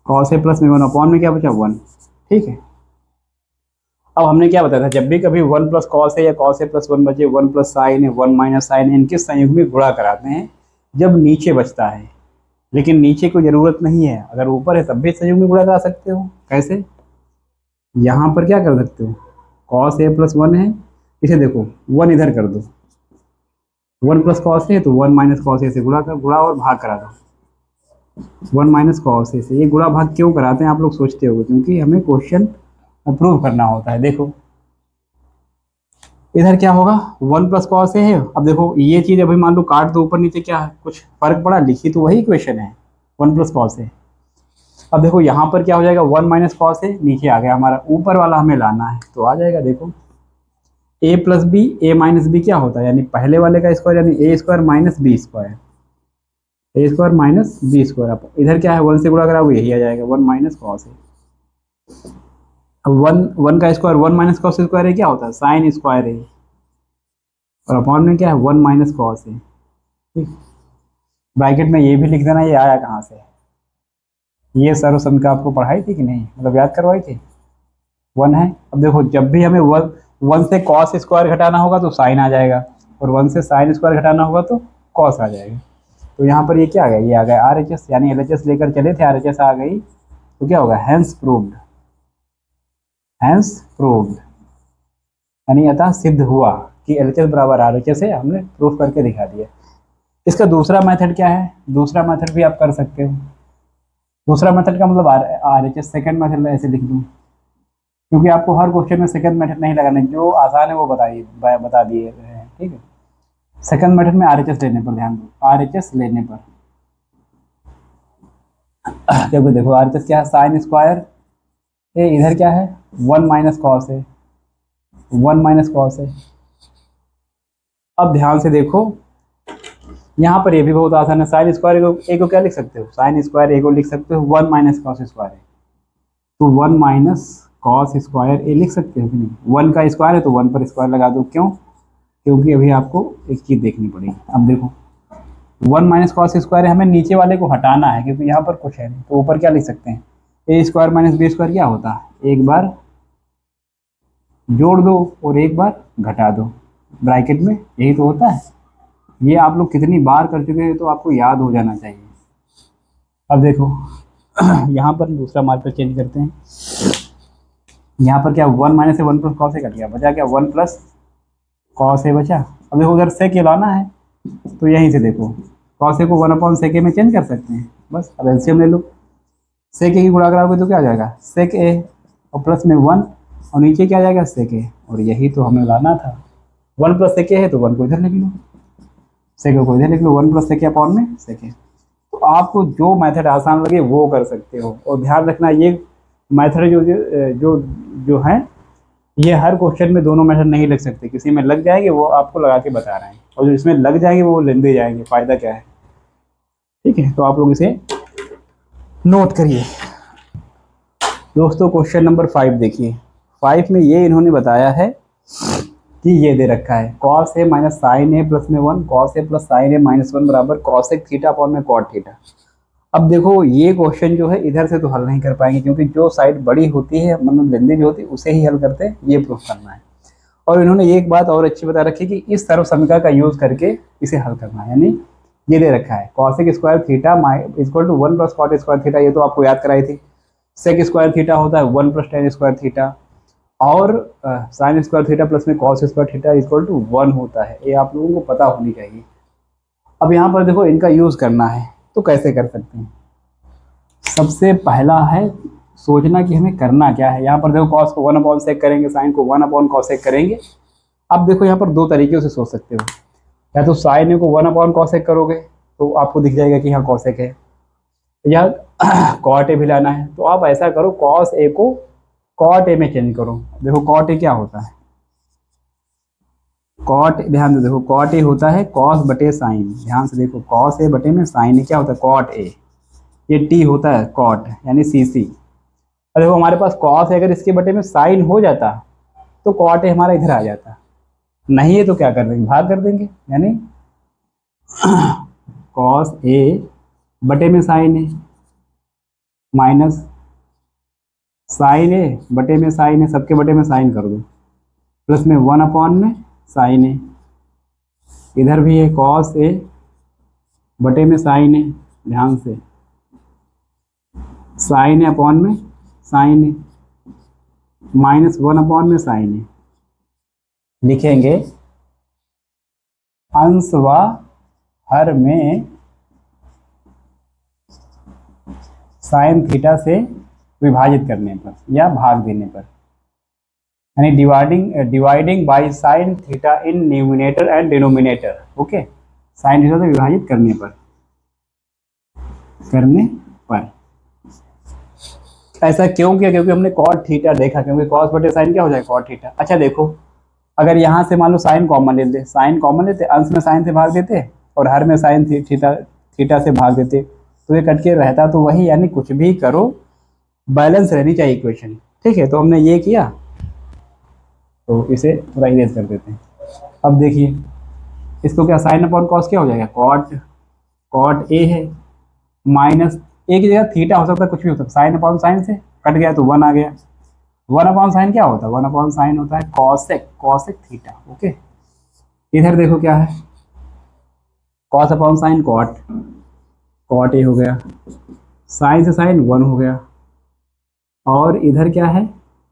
कॉस ए प्लस में वन अपॉन में क्या बचा, वन। ठीक है, अब हमने क्या बताया था, जब भी कभी वन प्लस कॉस है या कॉस ए प्लस वन बचे, वन प्लस साइन है, वन माइनस साइन है, इनके संयुग में गुणा कराते हैं जब नीचे बचता है। लेकिन नीचे को जरूरत नहीं है, अगर ऊपर है तब भी संयुग में गुणा करा सकते हो। कैसे, यहाँ पर क्या कर सकते हो, कॉस ए प्लस वन है, इसे देखो वन इधर कर दो, वन प्लस कॉस ए तो वन माइनस कॉस ए से गुणा और भाग करा दो। वन माइनस कॉस ए से ये गुणा भाग क्यों कराते हैं आप लोग सोचते हो, क्योंकि हमें क्वेश्चन प्रूव करना होता है। देखो इधर क्या होगा, वन प्लस कॉस ए है। अब देखो ये चीज़ अभी मान लो काट दो ऊपर नीचे, क्या है कुछ फर्क पड़ा, लिखी तो वही इक्वेशन है, वन प्लस कॉस ए। अब देखो यहाँ पर क्या हो जाएगा, वन माइनस कॉस ए नीचे आ गया हमारा, ऊपर वाला हमें लाना है तो आ जाएगा। देखो ए प्लस बी, ए माइनस बी क्या होता है, यानी पहले वाले का स्क्वायर, यानी A square minus B square, A square minus B square. अब इधर क्या है, वन से गुणा करा वो यही आ जाएगा, वन माइनस कॉस ए। अब वन का square one minus cos square है, क्या होता है, साइन स्क्वायर है, और अपॉन में क्या है, वन माइनस कॉस है। ठीक, ब्रैकेट में ये भी लिख देना, ये आया कहाँ से, ये सर्वसम का आपको पढ़ाई थी कि नहीं, मतलब याद करवाई थी, वन है। अब देखो जब भी हमें वन से कॉस स्क्वायर घटाना होगा तो साइन आ जाएगा, और वन से साइन स्क्वायर घटाना होगा तो कॉस आ जाएगा। तो यहाँ पर ये क्या आ गया, ये आ गया आर एच एस, यानी एल एच एस लेकर चले थे, आर एच एस आ गई, तो क्या होगा, हैंस प्रूव्ड, हैंस प्रूव्ड, यानी अतः सिद्ध हुआ कि एल एच एस बराबर आर एच एस है, हमने प्रूफ करके दिखा दिया। इसका दूसरा मेथड क्या है, दूसरा मेथड भी आप कर सकते हो। दूसरा मेथड का मतलब are H S, second method में ऐसे लिख दूँ, क्योंकि आपको हर क्वेश्चन में सेकंड मेथड नहीं लगाना, जो आसान है वो बता दिए हैं। ठीक है, सेकंड मेथड में आरएचएस लेने पर ध्यान दो, आरएचएस लेने पर देखो देखो आरएचएस क्या है, साइन स्क्वायर ए, इधर क्या है, वन माइनस कॉस है, वन माइनस कॉस है। अब ध्यान से देखो यहाँ पर ये भी बहुत आसान है, साइन स्क्वायर ए को क्या लिख सकते हो, साइन स्क्वायर ए को लिख सकते हो वन माइनस कॉस स्क्वायर है, तो वन माइनस कॉस स्क्वायर ए लिख सकते हो कि नहीं। वन का स्क्वायर है तो वन पर स्क्वायर लगा दो, क्यों, क्योंकि अभी आपको एक चीज़ देखनी पड़ेगी। अब देखो वन माइनस कॉस स्क्वायर है, हमें नीचे वाले को हटाना है क्योंकि यहाँ पर कुछ है नहीं, तो ऊपर क्या लिख सकते हैं, ए स्क्वायर माइनस बी स्क्वायर क्या होता है, एक बार जोड़ दो और एक बार घटा दो, ब्रैकेट में यही तो होता है। ये आप लोग कितनी बार कर चुके हैं तो आपको याद हो जाना चाहिए। अब देखो यहाँ पर दूसरा मार्कर चेंज करते हैं। यहाँ पर क्या 1 माइनस से 1 प्लस कॉस ए कट गया, बचा क्या 1 प्लस कॉस ए बचा। अब देखो उधर सेक ये लाना है तो यहीं से देखो कॉस ए को 1 अपॉन सेक ए में चेंज कर सकते हैं। बस अब एलसीएम ले लो, सेक ए की गुणा कराओगे तो क्या आ जाएगा सेक ए और प्लस में 1 और नीचे क्या आ जाएगा सेक ए, और यही तो हमें लाना था। 1 प्लस सेक ए है तो 1 को इधर लिख लो, सेक ए को इधर लिख लो, 1 प्लस सेक ए अपॉन में सेक ए। तो आपको जो मेथड आसान लगे वो कर सकते हो, और ध्यान रखना ये मेथड जो जो जो है ये हर क्वेश्चन में दोनों मेथड नहीं लग सकते, किसी में लग जाएंगे वो आपको लगा के बता रहे हैं, और जो इसमें लग जाएंगे वो लेंदे जाएंगे, फायदा क्या है। ठीक है, तो आप लोग इसे नोट करिए दोस्तों। क्वेश्चन नंबर 5 देखिए, 5 में ये इन्होंने बताया है कि ये दे रखा है cos A minus sign A plus में 1, cos A plus sign A minus 1 बराबर कॉसेक थीटा अपॉन में कॉट थीटा। अब देखो ये क्वेश्चन जो है इधर से तो हल नहीं कर पाएंगे, क्योंकि जो साइड बड़ी होती है मतलब लेंदी जो होती है उसे ही हल करते हैं, ये प्रूफ करना है। और इन्होंने एक बात और अच्छी बता रखी कि इस सर्व समीकरण का यूज करके इसे हल करना है, यानी ये दे रखा है cosec square theta equal to 1 plus cot square theta, ये तो आपको याद कराई थी। सेक स्क्वायर थीटा होता है 1 प्लस टेन स्क्वायर थीटा, और साइन स्क्वायर थीटा प्लस में cos square theta equal to 1 होता है, ये आप लोगों को पता होनी चाहिए। अब यहाँ पर देखो इनका यूज करना है तो कैसे कर सकते हैं। सबसे पहला है सोचना कि हमें करना क्या है। यहाँ पर देखो कॉस को 1 अपॉन सेक करेंगे, साइन को 1 अपॉन कॉसेक करेंगे। अब देखो यहाँ पर दो तरीके से सोच सकते हो, या तो साइन को 1 अपॉन कॉसेक करोगे तो आपको दिख जाएगा कि यहाँ कॉसेक है, या कॉट ए भी लाना है तो आप ऐसा करो कॉस ए को कॉट ए में चेंज करो। देखो कॉट ए क्या होता है, कॉट, ध्यान दो देखो कॉट ए होता है कॉस बटे साइन, ध्यान से देखो कॉस ए बटे में साइन ए क्या होता है कॉट ए, ये टी होता है कॉट यानी सी सी। और देखो हमारे पास कॉस है, अगर इसके बटे में साइन हो जाता तो कॉट ए हमारा इधर आ जाता, नहीं है तो क्या कर देंगे भाग कर देंगे, यानी कॉस ए बटे में साइन ए माइनस साइन ए बटे में साइन ए, सबके बटे में साइन कर दो, प्लस में 1 अपॉन में साइन ए, इधर भी है कॉस ए बटे में साइन ए, ध्यान से साइन ए अपॉन में साइन ए माइनस 1 अपॉन में साइन ए, लिखेंगे अंश व हर में साइन थीटा से विभाजित करने पर या भाग देने पर, यानी dividing by sine theta in numerator and denominator. Okay, sine theta से विभाजित करने पर ऐसा क्यों किया, क्योंकि हमने कॉट थीटा देखा, क्योंकि कॉस बटे साइन क्या हो जाएगा कॉट थीटा। अच्छा देखो अगर यहाँ से मान लो साइन कॉमन लेते, साइन कॉमन लेते, अंश में साइन से भाग देते और हर में साइन थीटा से भाग देते तो ये कट के रहता तो वही, यानी कुछ भी करो बैलेंस रहनी चाहिए इक्वेशन। ठीक है, तो हमने ये किया तो इसे थोड़ा इरेज कर देते हैं। अब देखिए इसको क्या साइन अपॉन कॉस क्या हो जाएगा कॉट ए है माइनस एक जगह थीटा हो सकता है, कुछ भी हो सकता है, साइन अपॉन साइन से कट गया तो 1 आ गया। 1 अपॉन साइन क्या होता है 1 अपॉन साइन होता है कॉसेक थीटा। ओके, इधर देखो क्या है cos upon sine cot A हो गया, साइन से साइन 1 हो गया, और इधर क्या है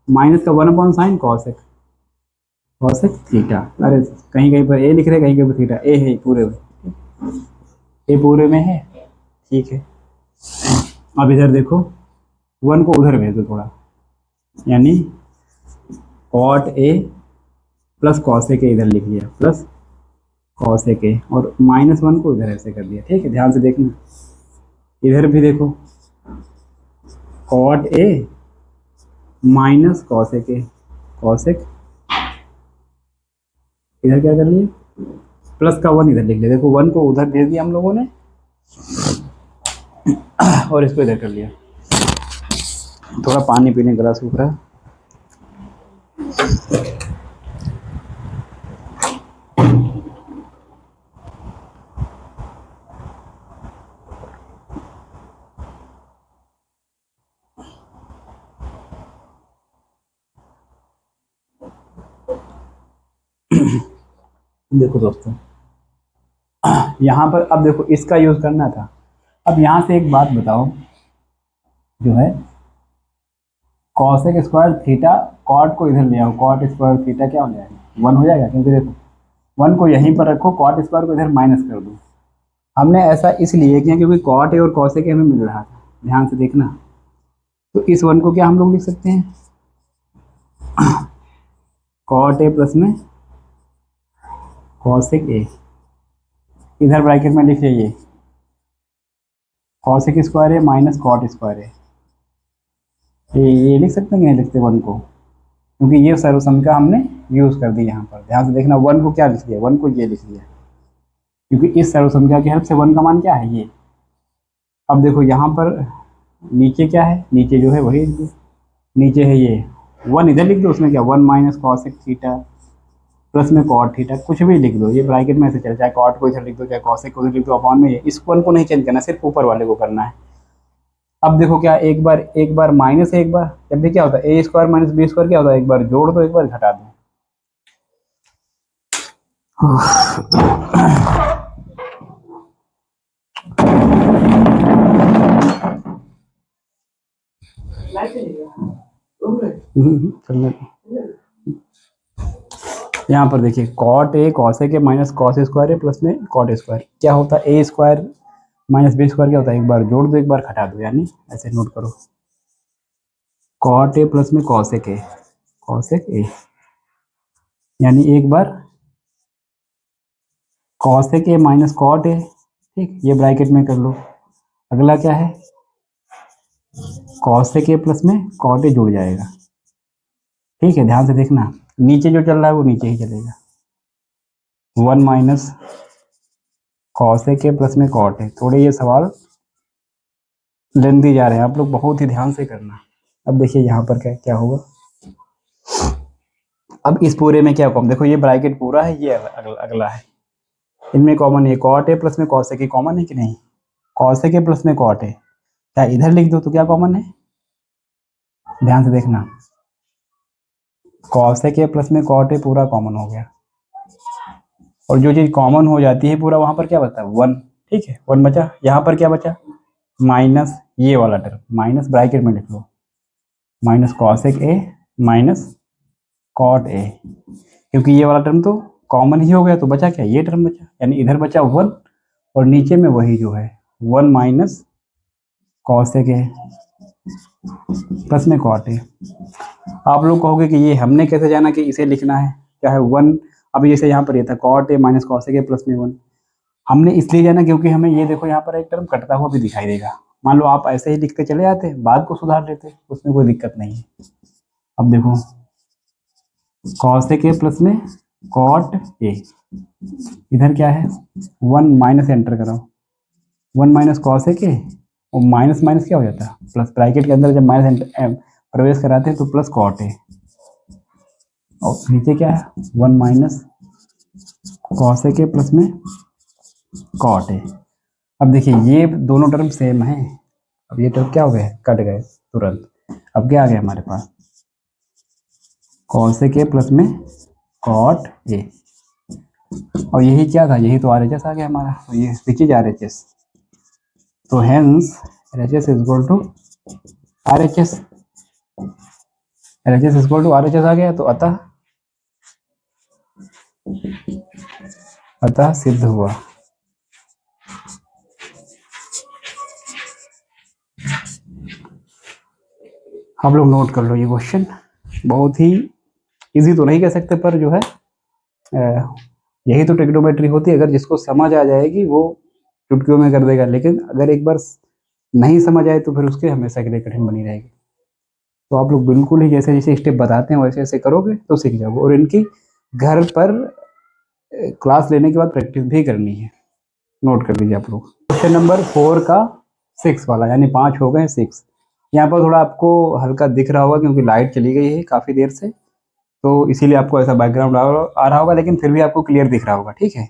माइनस का 1 अपॉन साइन कॉसेक थीटा। अरे कहीं कहीं पर ए लिख रहे, कहीं कहीं पर थीटा, ए है पूरे में, ए पूरे में है। ठीक है, अब इधर देखो 1 को उधर भेज दो थोड़ा, यानी cot A plus cosec A इधर लिख लिया, प्लस कॉसेक ए, और माइनस 1 को इधर ऐसे कर दिया। ठीक है, ध्यान से देखना इधर भी देखो cot A minus cosec A, cosec इधर क्या कर लिए प्लस का 1 इधर लिख लिया। देखो 1 को उधर भेज दिया हम लोगों ने और इसको इधर कर लिया। थोड़ा पानी पीने गला सूख रहा है। देखो दोस्तों यहाँ पर अब देखो इसका यूज करना था। अब यहाँ से एक बात बताओ, जो है कॉसेक स्क्वायर थीटा, कॉट को इधर ले आओ, कॉट स्क्वायर थीटा क्या हो जाएगा 1 हो जाएगा, क्योंकि देखो 1 को यहीं पर रखो, कॉट स्क्वायर को इधर माइनस कर दो। हमने ऐसा इसलिए किया क्योंकि कॉट ए और कॉसेक हमें मिल रहा था, ध्यान से देखना। तो इस 1 को क्या हम लोग लिख सकते हैं, कॉट ए प्लस में कॉसेक ए, इधर ब्रैकेट में लिख लीजिए कॉसेक स्क्वायर है माइनस कॉट स्क्वायर है। ये लिख सकते हैं कि नहीं लिखते 1 को, क्योंकि ये सर्वसंख्या हमने यूज़ कर दी यहाँ पर। ध्यान से देखना 1 को क्या लिख दिया, 1 को ये लिख दिया, क्योंकि इस सर्वसंख्या की हेल्प से 1 का मान क्या है ये। अब देखो यहाँ पर नीचे क्या है, नीचे जो है वही नीचे है ये 1, इधर लिख दो, उसमें क्या 1 माइनस कॉसेक थीटा प्लस में कॉट थीटा, कुछ भी लिख दो, ये ब्रैकेट में ऐसे चले, चाहे कॉट को इधर लिख दो चाहे कॉसेक को इधर लिख दो, अपॉन में ये, इस 1 को नहीं चेंज करना, सिर्फ ऊपर वाले को करना है। अब देखो क्या, एक बार माइनस है, एक बार जब भी क्या होता है A square minus B square क्या होता है, एक बार जोड़ दो एक बार घटा दो। चलने यहाँ पर देखिए cot A cosec A minus cos square है प्लस में कॉट स्क्वायर क्या होता है, A square minus B square क्या होता है, एक बार जोड़ दो एक बार घटा दो, यानी ऐसे नोट करो कॉट ए प्लस में कॉसेक ए, यानी एक बार cosec A minus cot A, ठीक, ये ब्रैकेट में कर लो। अगला क्या है, कॉसेक ए प्लस में कॉट ए जुड़ जाएगा, ठीक है, ध्यान से देखना, नीचे जो चल रहा है वो नीचे ही चलेगा, 1 माइनस कॉसेक ए प्लस में कॉट ए। थोड़े ये सवाल लेंदी जा रहे हैं, आप लोग बहुत ही ध्यान से करना। अब देखिए यहाँ पर क्या क्या होगा, अब इस पूरे में क्या कॉमन, देखो ये ब्रैकेट पूरा है, ये अगला है, इनमें कॉमन है कॉट ए प्लस में कॉसेक ए, कॉमन है कि नहीं, कॉसेक ए प्लस में कॉट ए, क्या इधर लिख दो तो क्या कॉमन है, ध्यान से देखना, कॉसेक ए प्लस में कॉट ए पूरा कॉमन हो गया, और जो चीज कॉमन हो जाती है पूरा वहां पर क्या बचा 1, ठीक है 1 बचा, यहाँ पर क्या बचा माइनस ये वाला टर्म, माइनस ब्रैकेट में लिख लो minus cosec A minus cot A, क्योंकि ये वाला टर्म तो कॉमन ही हो गया, तो बचा क्या ये टर्म बचा, यानी इधर बचा 1 और नीचे में वही जो है 1 माइनस कॉसेक ए प्लस में कॉट ए। आप लोग कहोगे कि ये हमने कैसे जाना कि इसे लिखना है, क्या है 1, अब जैसे यहाँ पर ये था cot A minus cosec A plus में 1, हमने इसलिए जाना क्योंकि हमें ये देखो यहाँ पर एक टर्म कटता हुआ भी दिखाई देगा, मान लो आप ऐसे ही लिखते चले जाते बाद को सुधार लेते, उसमें कोई दिक्कत नहीं है। अब देखो कॉसेक ए प्लस में कॉट ए, इधर क्या है 1 माइनस एंटर कराओ, 1 माइनस कॉसेक ए, और माइनस माइनस क्या हो जाता है प्लस, ब्रैकेट के अंदर जब माइनस प्रवेश कराते हैं तो प्लस कॉट ए, और नीचे क्या है 1 माइनस कॉसेक ए प्लस में कॉट ए। अब देखिए ये दोनों टर्म सेम है, अब ये टर्म क्या हो गए कट गए तुरंत, अब क्या आ गया हमारे पास कॉसेक ए प्लस में कॉट ए, और यही क्या था, यही तो RHS आ गया हमारा, तो ये विच इज RHS, तो hence RHS is equal to RHS, RHS is equal to RHS आ गया, तो अतः सिद्ध हुआ। आप लोग नोट कर लो ये क्वेश्चन, बहुत ही इजी तो नहीं कह सकते, पर जो है यही तो ट्रिग्नोमेट्री होती है, अगर जिसको समझ आ जाएगी वो चुटकियों में कर देगा, लेकिन अगर एक बार नहीं समझ आए तो फिर उसके हमेशा के लिए कठिन बनी रहेगी। तो आप लोग बिल्कुल ही जैसे जैसे स्टेप बताते हैं वैसे वैसे करोगे तो सीख जाओगे, और इनकी घर पर क्लास लेने के बाद प्रैक्टिस भी करनी है, नोट कर लीजिए आप लोग। क्वेश्चन नंबर 4 का 6 वाला, यानी 5 हो गए 6, यहाँ पर थोड़ा आपको हल्का दिख रहा होगा क्योंकि लाइट चली गई है काफ़ी देर से, तो इसीलिए आपको ऐसा बैकग्राउंड आ रहा होगा, लेकिन फिर भी आपको क्लियर दिख रहा होगा, ठीक है।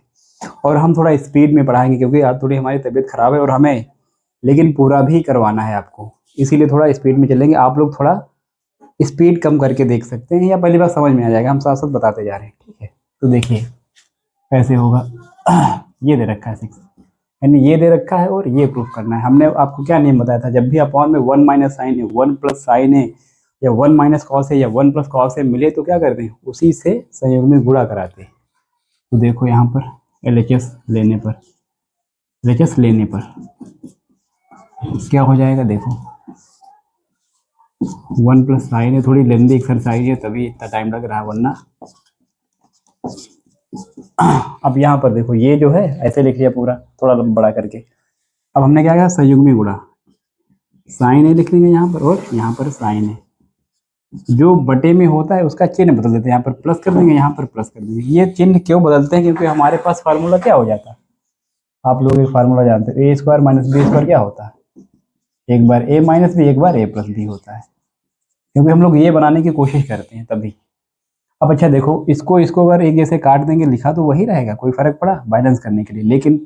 और हम थोड़ा स्पीड में पढ़ाएंगे क्योंकि आज थोड़ी हमारी तबीयत खराब है और हमें लेकिन पूरा भी करवाना है आपको, इसीलिए थोड़ा स्पीड में चलेंगे। आप लोग थोड़ा स्पीड कम करके देख सकते हैं, या पहली बार समझ में आ जाएगा, हम साथ साथ बताते जा रहे हैं, ठीक है। तो देखिए कैसे होगा, ये दे रखा है 6, यानी ये दे रखा है और ये प्रूफ करना है। हमने आपको क्या नियम बताया था, जब भी अपॉन में 1 माइनस साइन है, 1 प्लस साइन है, या 1 माइनस कॉस है, या 1 प्लस कॉस है मिले तो क्या करते हैं, उसी से संयोग में गुणा कराते हैं। तो देखो यहाँ पर LHS लेने पर, LHS लेने पर क्या हो जाएगा, देखो 1 प्लस साइन है, थोड़ी लेंदी एक्सरसाइज है तभी इतना टाइम लग रहा है, वरना अब यहाँ पर देखो ये जो है ऐसे लिख लिया पूरा थोड़ा बड़ा करके। अब हमने क्या किया, संयुग्मी गुणा, साइन है लिख लेंगे यहाँ पर, और यहाँ पर साइन है, जो बटे में होता है उसका चिन्ह बदल देते हैं, यहाँ पर प्लस कर देंगे, यहाँ पर प्लस कर देंगे। ये चिन्ह क्यों बदलते हैं, क्योंकि हमारे पास फार्मूला क्या हो जाता है, आप लोग एक फार्मूला जानते हो, A² माइनस B² क्या होता है, एक बार A माइनस B एक बार A प्लस B होता है, क्योंकि हम लोग ये बनाने की कोशिश करते हैं तभी। अब अच्छा देखो, इसको अगर एक जैसे काट देंगे, लिखा तो वही रहेगा, कोई फर्क पड़ा बैलेंस करने के लिए, लेकिन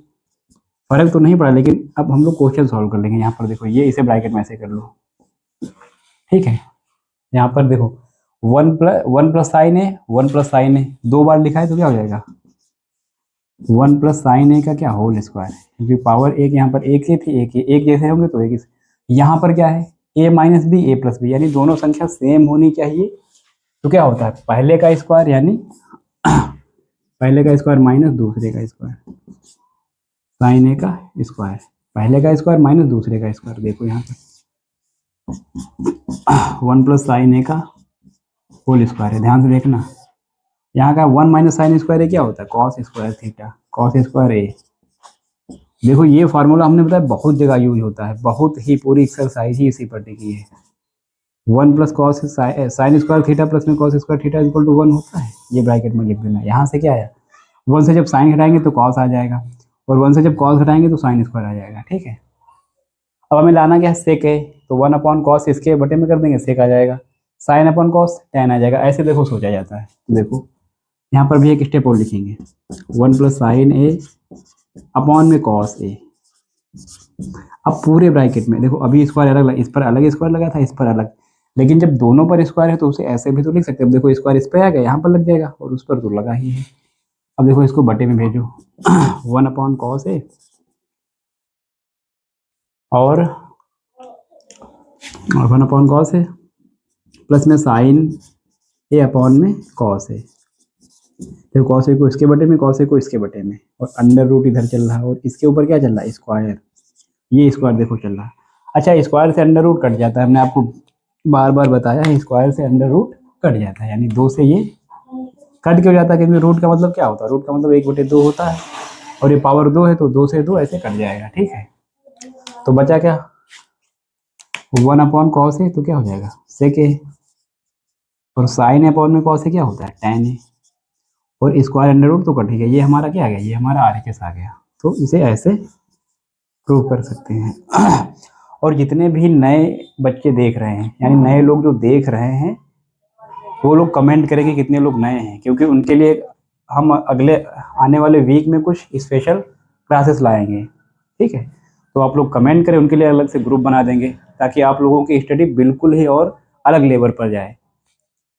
फर्क तो नहीं पड़ा। लेकिन अब हम लोग क्वेश्चन सॉल्व कर लेंगे। यहाँ पर देखो ये इसे ब्रैकेट में ऐसे कर लो, ठीक है। यहाँ पर देखो 1 प्लस साइन है, 1 प्लस साइन है, 2 बार लिखा है तो क्या हो जाएगा, 1 प्लस साइन ए का क्या होल स्क्वायर, क्योंकि पावर एक यहाँ पर एक ही थी, एक जैसे होंगे तो एक। यहाँ पर क्या है, A minus B A plus B, यानी दोनों संख्या सेम होनी चाहिए। तो क्या होता है, पहले का स्क्वायर यानी पहले का स्क्वायर माइनस दूसरे का स्क्वायर, साइन ए का स्क्वायर, पहले का स्क्वायर माइनस दूसरे का स्क्वायर। देखो यहाँ पर 1 प्लस साइन ए का होल स्क्वायर है, ध्यान से देखना। यहाँ का 1 माइनस साइन स्क्वायर ए क्या होता है, cos square theta, cos square A. देखो ये फार्मूला हमने बताया बहुत जगह यूज होता है, बहुत ही पूरी एक्सरसाइज ही इसी पर टिकी है। 1 plus cos sine square theta plus में cos square theta equal to 1 होता है, ये ब्रैकेट में लिख देना। यहाँ से क्या आया, 1 से जब साइन घटाएंगे तो कॉस आ जाएगा, और 1 से जब कॉस घटाएंगे तो साइन स्क्वायर आ जाएगा, ठीक है। अब हमें लाना क्या है, सेक है, तो 1 अपॉन कॉस इसके बटे में कर देंगे, सेक आ जाएगा, साइन अपॉन कॉस टैन आ जाएगा। ऐसे देखो सोचा जाता है। देखो यहाँ पर भी एक स्टेप और लिखेंगे, 1 प्लस साइन ए अपॉन में कॉस ए। अब पूरे ब्रैकेट में देखो, अभी स्क्वायर अलग, इस पर अलग स्क्वायर लगा था, इस पर अलग, लेकिन जब दोनों पर स्क्वायर है तो उसे ऐसे भी तो लिख सकते हैं। अब देखो स्क्वायर इस पर आ गया, यहाँ पर लग जाएगा, और उस पर तो लगा ही है। अब देखो इसको बटे में भेजो 1 अपॉन कॉस ए और 1 अपॉन कॉस ए प्लस में साइन ए अपॉन में कॉस ए। देखो कॉस ए को इसके बटे में, कॉस ए को इसके बटे में, और अंडर रूट इधर चल रहा है, और इसके ऊपर क्या चल रहा है, स्क्वायर। ये स्क्वायर देखो चल रहा है। अच्छा स्क्वायर से अंडर रूट कट जाता है, हमने आपको बार बार बताया है, स्क्वायर से अंडर रूट कट जाता है, यानी 2 से ये कट क्यों जाता है, क्योंकि रूट का मतलब क्या होता है, रूट का मतलब 1/2 होता है, और ये पावर 2 है तो 2 से 2 ऐसे कट जाएगा, ठीक है। तो बचा क्या, 1 अपॉन कॉस है तो क्या हो जाएगा, सेक है, और साइन अपॉन में कॉस है क्या होता है, टैन है, और स्क्वायर अंडर रूट तो कट ही गया, ये हमारा क्या आ गया, ये हमारा RHS आ गया। तो इसे ऐसे प्रूव कर सकते हैं। और जितने भी नए बच्चे देख रहे हैं, यानी नए लोग जो देख रहे हैं, वो लोग कमेंट करें कि कितने लोग नए हैं, क्योंकि उनके लिए हम अगले आने वाले वीक में कुछ स्पेशल क्लासेस लाएंगे, ठीक है। तो आप लोग कमेंट करें, उनके लिए अलग से ग्रुप बना देंगे, ताकि आप लोगों की स्टडी बिल्कुल ही और अलग लेवल पर जाए।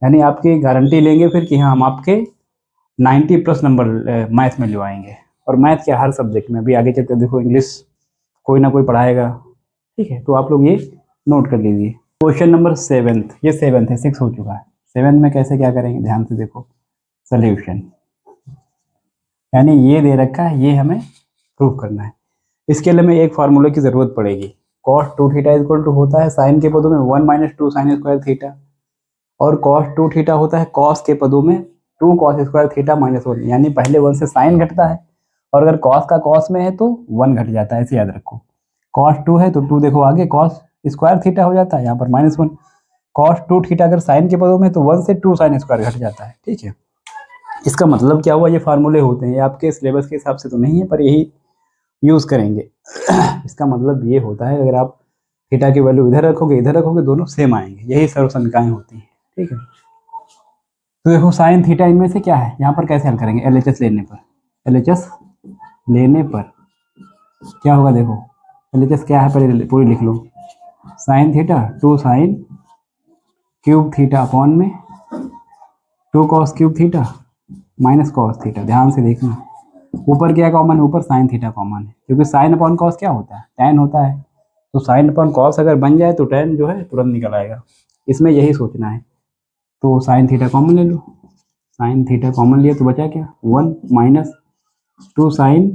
यानी आपकी गारंटी लेंगे फिर कि हाँ हम आपके 90+ नंबर मैथ में लिवाएंगे, और मैथ क्या हर सब्जेक्ट में। अभी आगे चलते देखो इंग्लिश कोई ना कोई पढ़ाएगा, ठीक है। तो आप लोग ये नोट कर लीजिए। क्वेश्चन नंबर 7, ये 7 है, 6 हो चुका है। 7 में कैसे क्या करेंगे, ध्यान से देखो, सोल्यूशन, यानी ये दे रखा है, ये हमें प्रूव करना है। इसके लिए हमें एक फार्मूले की जरूरत पड़ेगी, cos 2 थीटा इक्वल टू होता है साइन के पदों में 1 माइनस 2 साइन स्क्वायर थीटा, और cos 2 थीटा होता है cos के पदों में 2 कॉस स्क्वायर थीटा माइनस 1, यानी पहले 1 से साइन घटता है, और अगर cos का cos में है तो 1 घट जाता है, ऐसे याद रखो। cos 2 है तो 2 देखो आगे cos स्क्वायर थीटा हो जाता है, यहाँ पर -1। cos 2 थीटा अगर साइन के पदों में तो 1 से 2 साइन स्क्वायर घट जाता है, ठीक है। इसका मतलब क्या हुआ, ये फार्मूले होते हैं, ये आपके सिलेबस के हिसाब से तो नहीं है, पर यही यूज़ करेंगे। इसका मतलब ये होता है, अगर आप थीटा की वैल्यू इधर रखोगे, दोनों सेम आएंगे, यही सर्वसंख्याएं होती हैं, ठीक है। तो देखो साइन थीटा इनमें से क्या है, यहाँ पर कैसे हल करेंगे, LHS लेने पर, LHS लेने पर क्या होगा, देखो LHS क्या है पहले पूरी लिख लो, sine theta 2 sine cube theta upon में 2 cos cube theta minus cos theta. ध्यान से देखना, ऊपर क्या कॉमन है, ऊपर साइन थीटा कॉमन है, क्योंकि साइन अपॉन कॉस क्या होता है, टैन होता है। तो साइन अपॉन कॉस अगर बन जाए तो टैन जो है तुरंत निकल आएगा। इसमें यही सोचना है। तो साइन थीटा कॉमन ले लो, साइन थीटा कॉमन लिया तो बचा क्या, 1 माइनस 2 साइन।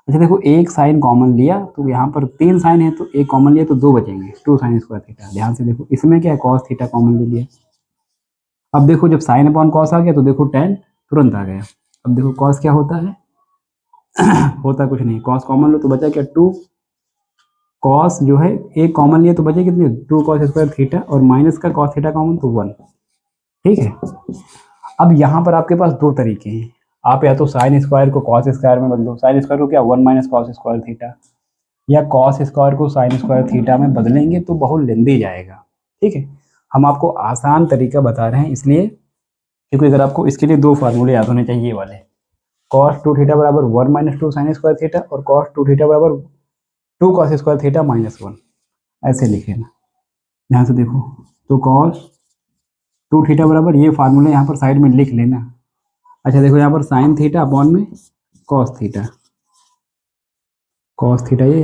अच्छा देखो, एक साइन कॉमन लिया तो यहाँ पर 3 साइन है, तो एक कॉमन लिया तो 2 बचेंगे, 2 साइन स्क्वायर थीटा। ध्यान से देखो, इसमें क्या है, कॉस थीटा कॉमन ले लिया। अब देखो, जब साइन अपॉन कॉस आ गया तो देखो टैन तुरंत आ गया। अब देखो कॉस क्या होता है, होता कुछ नहीं, कॉस कॉमन लो तो बचा क्या, 2 कॉस जो है एक कॉमन लिया तो बचे कितने, 2 कॉस स्क्वायर थीटा, और माइनस का कॉस थीटा कॉमन तो 1। ठीक है। अब यहाँ पर आपके पास दो तरीके हैं, आप या तो साइन स्क्वायर को कॉस स्क्वायर में बदलो, साइन स्क्वायर को क्या 1 माइनस कॉस स्क्वायर थीटा, या कॉस स्क्वायर को साइन स्क्वायर थीटा में बदलेंगे तो बहुत लेंदी जाएगा। ठीक है, हम आपको आसान तरीका बता रहे हैं इसलिए, क्योंकि अगर आपको इसके लिए दो फार्मूले याद होने चाहिए, ये वाले, कॉस 2 थीटा बराबर 1 माइनस 2 साइन स्क्वायर थीटा, और कॉस 2 थीटा बराबर 2 कॉस स्क्वायर थीटा माइनस 1, ऐसे लिखे ना। ध्यान से देखो, तो कॉस 2 थीटा बराबर, ये फार्मूला यहाँ पर साइड में लिख लेना। अच्छा देखो, यहाँ पर साइन थीटा अपॉन में कॉस थीटा, कॉस थीटा ये।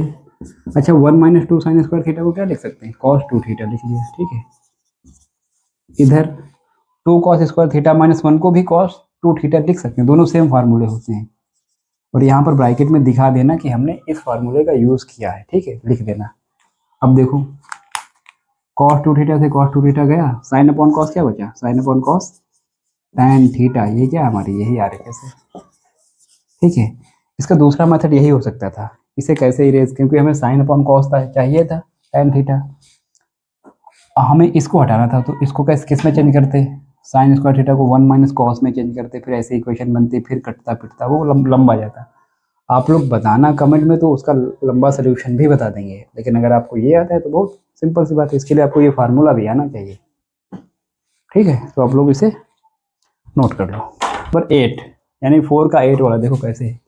अच्छा 1 माइनस 2 साइन स्क्वायर थीटा को क्या लिख सकते हैं, कॉस 2 थीटा लिख लिया। ठीक है, इधर 2 कॉस स्क्वायर थीटा माइनस 1 को भी कॉस 2 थीटा लिख सकते हैं, दोनों सेम फार्मूले होते हैं। और यहाँ पर ब्रैकेट में दिखा देना कि हमने इस फार्मूले का यूज़ किया है। ठीक है, लिख देना। अब देखो, कॉस 2 थीटा से कॉस 2 थीटा गया, साइन अपॉन कॉस क्या बचा, sine upon cos tan theta, ये क्या हमारी यही आ रही है। ठीक है, इसका दूसरा मेथड यही हो सकता था, इसे कैसे इरेज, क्योंकि हमें साइन अपॉन कॉस चाहिए था टैन थीटा, हमें इसको हटाना था, तो इसको कैसे किस में चेंज करते, साइन स्क्वायर थीटा को 1 माइनस कॉस में चेंज करते, फिर ऐसे इक्वेशन बनती, फिर कटता पिटता वो लंबा जाता। आप लोग बताना कमेंट में तो उसका लंबा सोल्यूशन भी बता देंगे, लेकिन अगर आपको ये आता है तो बहुत सिंपल सी बात है, इसके लिए आपको ये फार्मूला भी आना चाहिए। ठीक है, तो आप लोग इसे नोट कर लो। नंबर 8 यानी 4 का 8 वाला देखो कैसे है,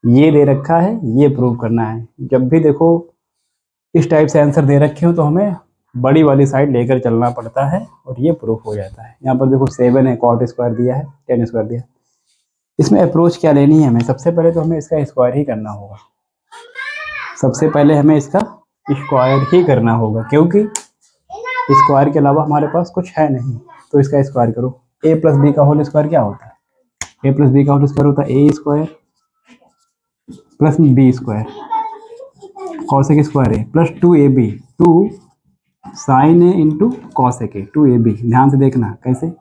ये दे रखा है, ये प्रूव करना है। जब भी देखो इस टाइप से आंसर दे रखे हो तो हमें बड़ी वाली साइड लेकर चलना पड़ता है और ये प्रूफ हो जाता है। यहाँ पर देखो 7 है, कॉट स्क्वायर दिया है, 10 स्क्वायर दिया है। इसमें अप्रोच क्या लेनी है हमें, सबसे पहले तो हमें इसका स्क्वायर ही करना होगा, सबसे पहले हमें इसका स्क्वायर ही करना होगा, क्योंकि स्क्वायर के अलावा हमारे पास कुछ है नहीं। तो इसका स्क्वायर करो, ए प्लस बी का होल स्क्वायर क्या होता है, ए प्लस बी का होल स्क्वायर होता है A square plus B square cosec square है plus 2ab, 2 sine A into cosec A, 2ab। ध्यान से देखना कैसे,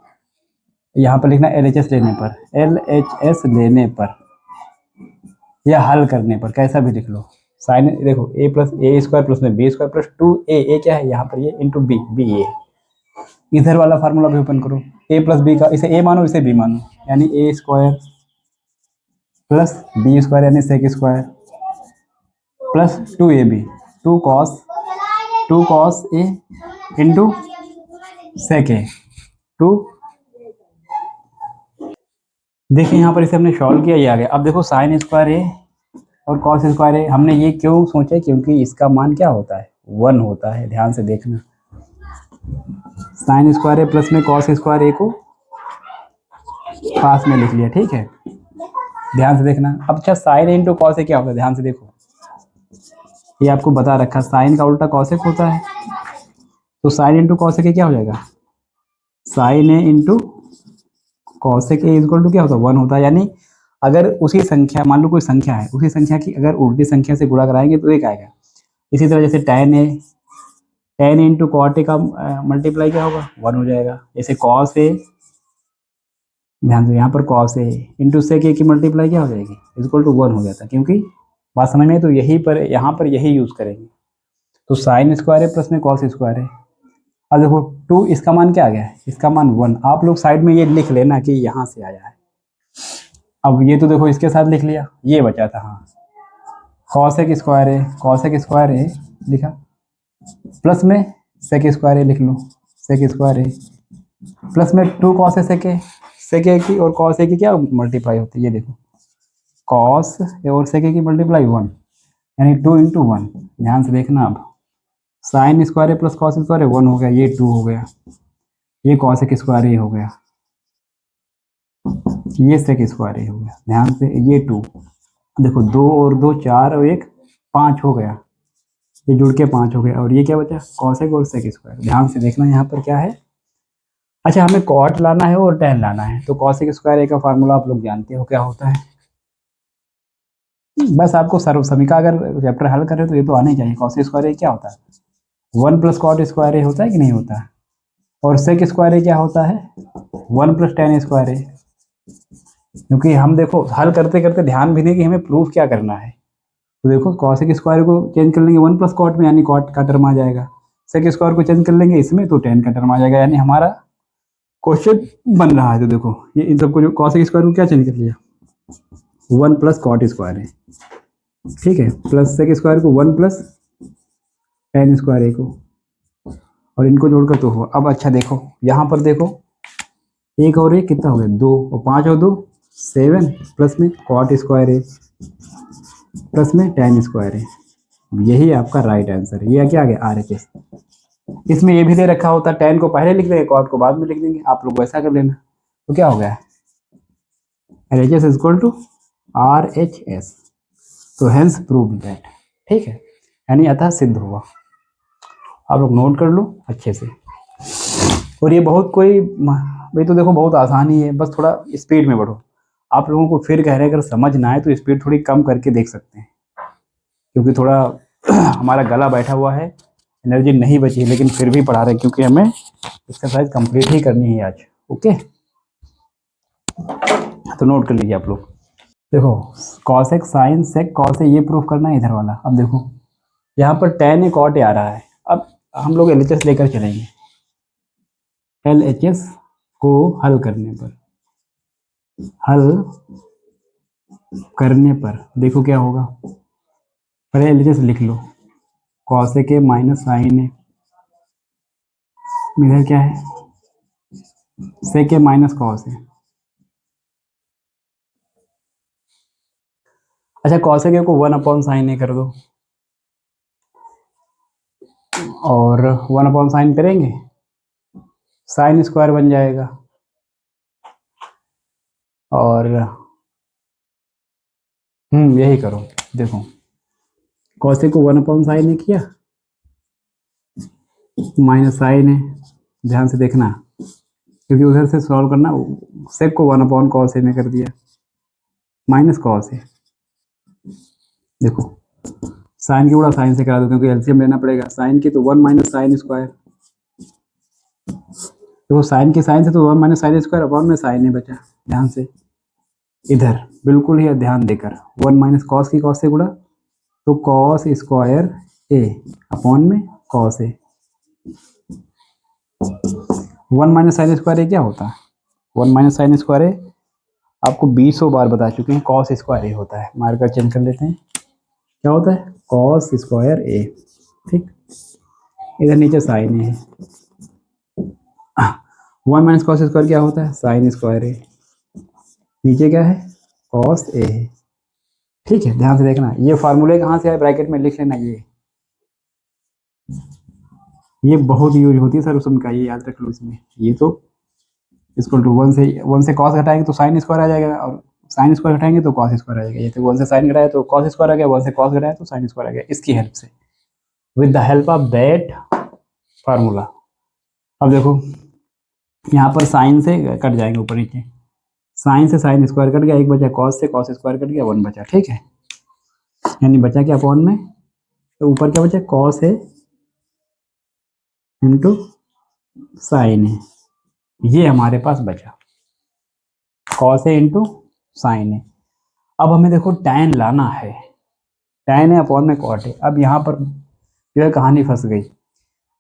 यहाँ पर लिखना LHS लेने पर, LHS लेने पर या हल करने पर, कैसा भी लिख लो। साइन देखो ए प्लस ए स्क्वायर प्लस में बी स्क्वायर प्लस 2a, क्या है यहाँ पर ये इंटू बी, बी ए। इधर वाला फार्मूला भी ओपन करो, ए प्लस बी का, इसे ए मानो इसे बी मानो, यानी A square plus B square यानी sec square plus 2ab, 2 cos A into sec A, 2। देखिए यहाँ पर इसे हमने सॉल्व किया, ये आ गया। अब देखो साइन स्क्वायर ए और कॉस स्क्वायर ए, हमने ये क्यों सोचा, क्योंकि इसका मान क्या होता है, 1 होता है। ध्यान से देखना, साइन स्क्वायर ए प्लस में कॉस स्क्वायर ए को पास में लिख लिया। ठीक है, ध्यान से देखना। अब अच्छा साइन इंटू कॉस ए क्या होता है, ध्यान से देखो, ये आपको बता रखा, साइन का उल्टा कॉसेक होता है, तो साइन इंटू कॉसेक क्या हो जाएगा, sine A into cosec A equal to क्या होता है, 1 होता है। यानी अगर उसी संख्या, मान लो कोई संख्या है, उसी संख्या की अगर उल्टी संख्या से गुणा कराएंगे तो एक आएगा। इसी तरह जैसे टेन इंटू कॉट ए का मल्टीप्लाई क्या होगा, 1 हो जाएगा। जैसे कॉस ए, ध्यान से यहाँ पर कॉस ए इंटू सेक ए की मल्टीप्लाई क्या हो जाएगी, इक्वल टू 1 हो जाता है। क्योंकि बात समझ में, तो यही पर यहाँ पर यही यूज़ करेंगे। तो साइन स्क्वायर है प्लस में कॉस स्क्वायर है। अब देखो 2, इसका मान क्या आ गया है, इसका मान 1। आप लोग साइड में ये लिख लेना कि यहाँ से आया है। अब ये तो देखो इसके साथ लिख लिया, ये बचा था, हाँ कॉसेक स्क्वायर है, कॉसेक स्क्वायर है लिखा, प्लस में सेक स्क्वायर है लिख लो, सेक स्क्वायर है प्लस में 2 कॉस सेक ए की और कॉस ए की क्या मल्टीप्लाई होती है, ये देखो कॉस और सेक ए की मल्टीप्लाई 1, यानी 2 इंटू 1। ध्यान से देखना, अब साइन स्क्वायर है प्लस कॉस स्क्वायर है, 1 हो गया, ये 2 हो गया, ये कॉसेक स्क्वायर ए हो गया, ये सेक स्क्वायर ए हो गया। ध्यान से ये 2, देखो 2 और 2 4 और 1 5 हो गया, ये जुड़ के 5 हो गया, और ये क्या बचा कॉसेक और सेक स्क्वायर। ध्यान से देखना यहाँ पर क्या है। अच्छा, हमें कॉट लाना है और tan लाना है, तो कॉसेक स्क्वायर ए का फार्मूला आप लोग जानते हो क्या होता है। बस आपको सर्व समीका अगर चैप्टर हल करें तो ये तो आना ही चाहिए। कॉसेक स्क्वायर ए क्या होता है, 1 प्लस कॉट स्क्वायर ए होता है कि नहीं होता है। और सेक स्क्वायर ए क्या होता है, 1 प्लस tan स्क्वायर ए। क्योंकि हम देखो हल करते करते ध्यान भी दें कि हमें प्रूफ क्या करना है। तो देखो कॉसेक स्क्वायर को चेंज कर लेंगे 1 प्लस कॉट में, यानी कॉट का टर्म आ जाएगा। सेक स्क्वायर को चेंज कर लेंगे इसमें, तो tan का टर्म आ जाएगा, यानी हमारा क्वेश्चन बन रहा है। तो देखो ये इन सबको जो कॉसेक स्क्वायर को क्या चेंज कर लिया, 1 प्लस कॉट स्क्वायर है, ठीक है, प्लस सेक स्क्वायर को 1 प्लस tan स्क्वायर ए को, और इनको जोड़कर तो हो। अब अच्छा देखो यहाँ पर देखो, एक और एक कितना हो गया 2, और 5 और 2 7, प्लस में कॉट स्क्वायर है, प्लस में tan स्क्वायर है। यही आपका राइट आंसर है। ये क्या आ गया RHS। इसमें ये भी दे रखा होता, tan को पहले लिख देंगे, कॉट को बाद में लिख देंगे, आप लोग वैसा कर लेना। तो क्या हो गया RHS is equal to RHS। तो हेंस प्रूव दैट, ठीक है, यानी अतः सिद्ध हुआ। आप लोग नोट कर लो अच्छे से। और ये बहुत कोई भाई, तो देखो बहुत आसान ही है, बस थोड़ा स्पीड में बढ़ो। आप लोगों को फिर कह रहे हैं अगर समझ ना आए तो स्पीड थोड़ी कम करके देख सकते हैं, क्योंकि थोड़ा हमारा गला बैठा हुआ है, एनर्जी नहीं बची है, लेकिन फिर भी पढ़ा रहे हैं क्योंकि हमें एक्सरसाइज कंप्लीट ही करनी है आज। ओके, तो नोट कर लीजिए आप लोग। देखो कॉसेक साइन सेक कॉस है, ये प्रूफ करना है इधर वाला। अब देखो यहाँ पर tan है कॉट आ रहा है। अब हम लोग LHS लेकर चलेंगे। LHS को हल करने पर देखो क्या होगा। पहले LHS लिख लो, कॉसेक है माइनस साइन है, इधर क्या है सेक है माइनस कॉस है। अच्छा, कॉसेक को 1 अपॉन साइन ए कर दो, और 1 अपॉन साइन करेंगे साइन स्क्वायर बन जाएगा, और यही करो। देखो कॉसेक को 1 अपॉन साइन ए किया, माइनस साइन है, ध्यान से देखना क्योंकि उधर से सॉल्व करना। सेक को 1 अपॉन कॉस ए में कर दिया, माइनस कॉस ए। देखो साइन की गुणा साइन से करा दो क्योंकि एलसीएम लेना पड़ेगा। साइन की तो 1 माइनस साइन स्क्वायर, देखो साइन की साइन से तो 1 माइनस साइन स्क्वायर अपॉन में साइन ए बचा। ध्यान से इधर बिल्कुल ही ध्यान देकर, 1 माइनस कॉस की कॉस से गुणा, तो कॉस स्क्वायर ए अपॉन में cos A. 1 minus sine square ए क्या होता है, 1 माइनस साइन स्क्वायर ए आपको 20 बार बता चुके हैं, कॉस स्क्वायर ए होता है। मार्कर चेंज कर लेते हैं, क्या होता है कॉस स्क्वायर ए, ठीक। इधर नीचे साइन ए है, 1 माइनस कॉस स्क्वायर क्या होता है साइन स्क्वायर ए, नीचे क्या है कॉस ए है, ठीक है। ध्यान से देखना, ये फार्मूले कहाँ से आए ब्रैकेट में लिख लेना। ये बहुत यूज होती है सर उसमें, ये याद रख लो इसमें। ये तो इक्वल टू 1 से कॉस घटाएंगे तो साइन स्क्वायर आ जाएगा, और साइन स्क्वायर घटाएंगे तो कॉस स्क्वायर आ जाएगा। ये तो 1 से साइन घटाया तो कॉस स्क्वायर आ गया, 1 से कॉस घटाया तो साइन स्क्वायर आ गया, इसकी हेल्प से, with the help of that formula. अब देखो यहाँ पर साइन से कट जाएंगे ऊपर नीचे, साइन से साइन स्क्वायर कट गया, एक बचा कॉस से कॉस स्क्वायर कट गया, 1 बचा, ठीक है। यानी बचा क्या अपॉन में, तो ऊपर क्या बचा कॉस है इंटू साइन है, ये हमारे पास बचा कॉस है इंटू साइन है। अब हमें देखो tan लाना है, tan है अपॉन में कॉट है। अब यहाँ पर जो है कहानी फंस गई।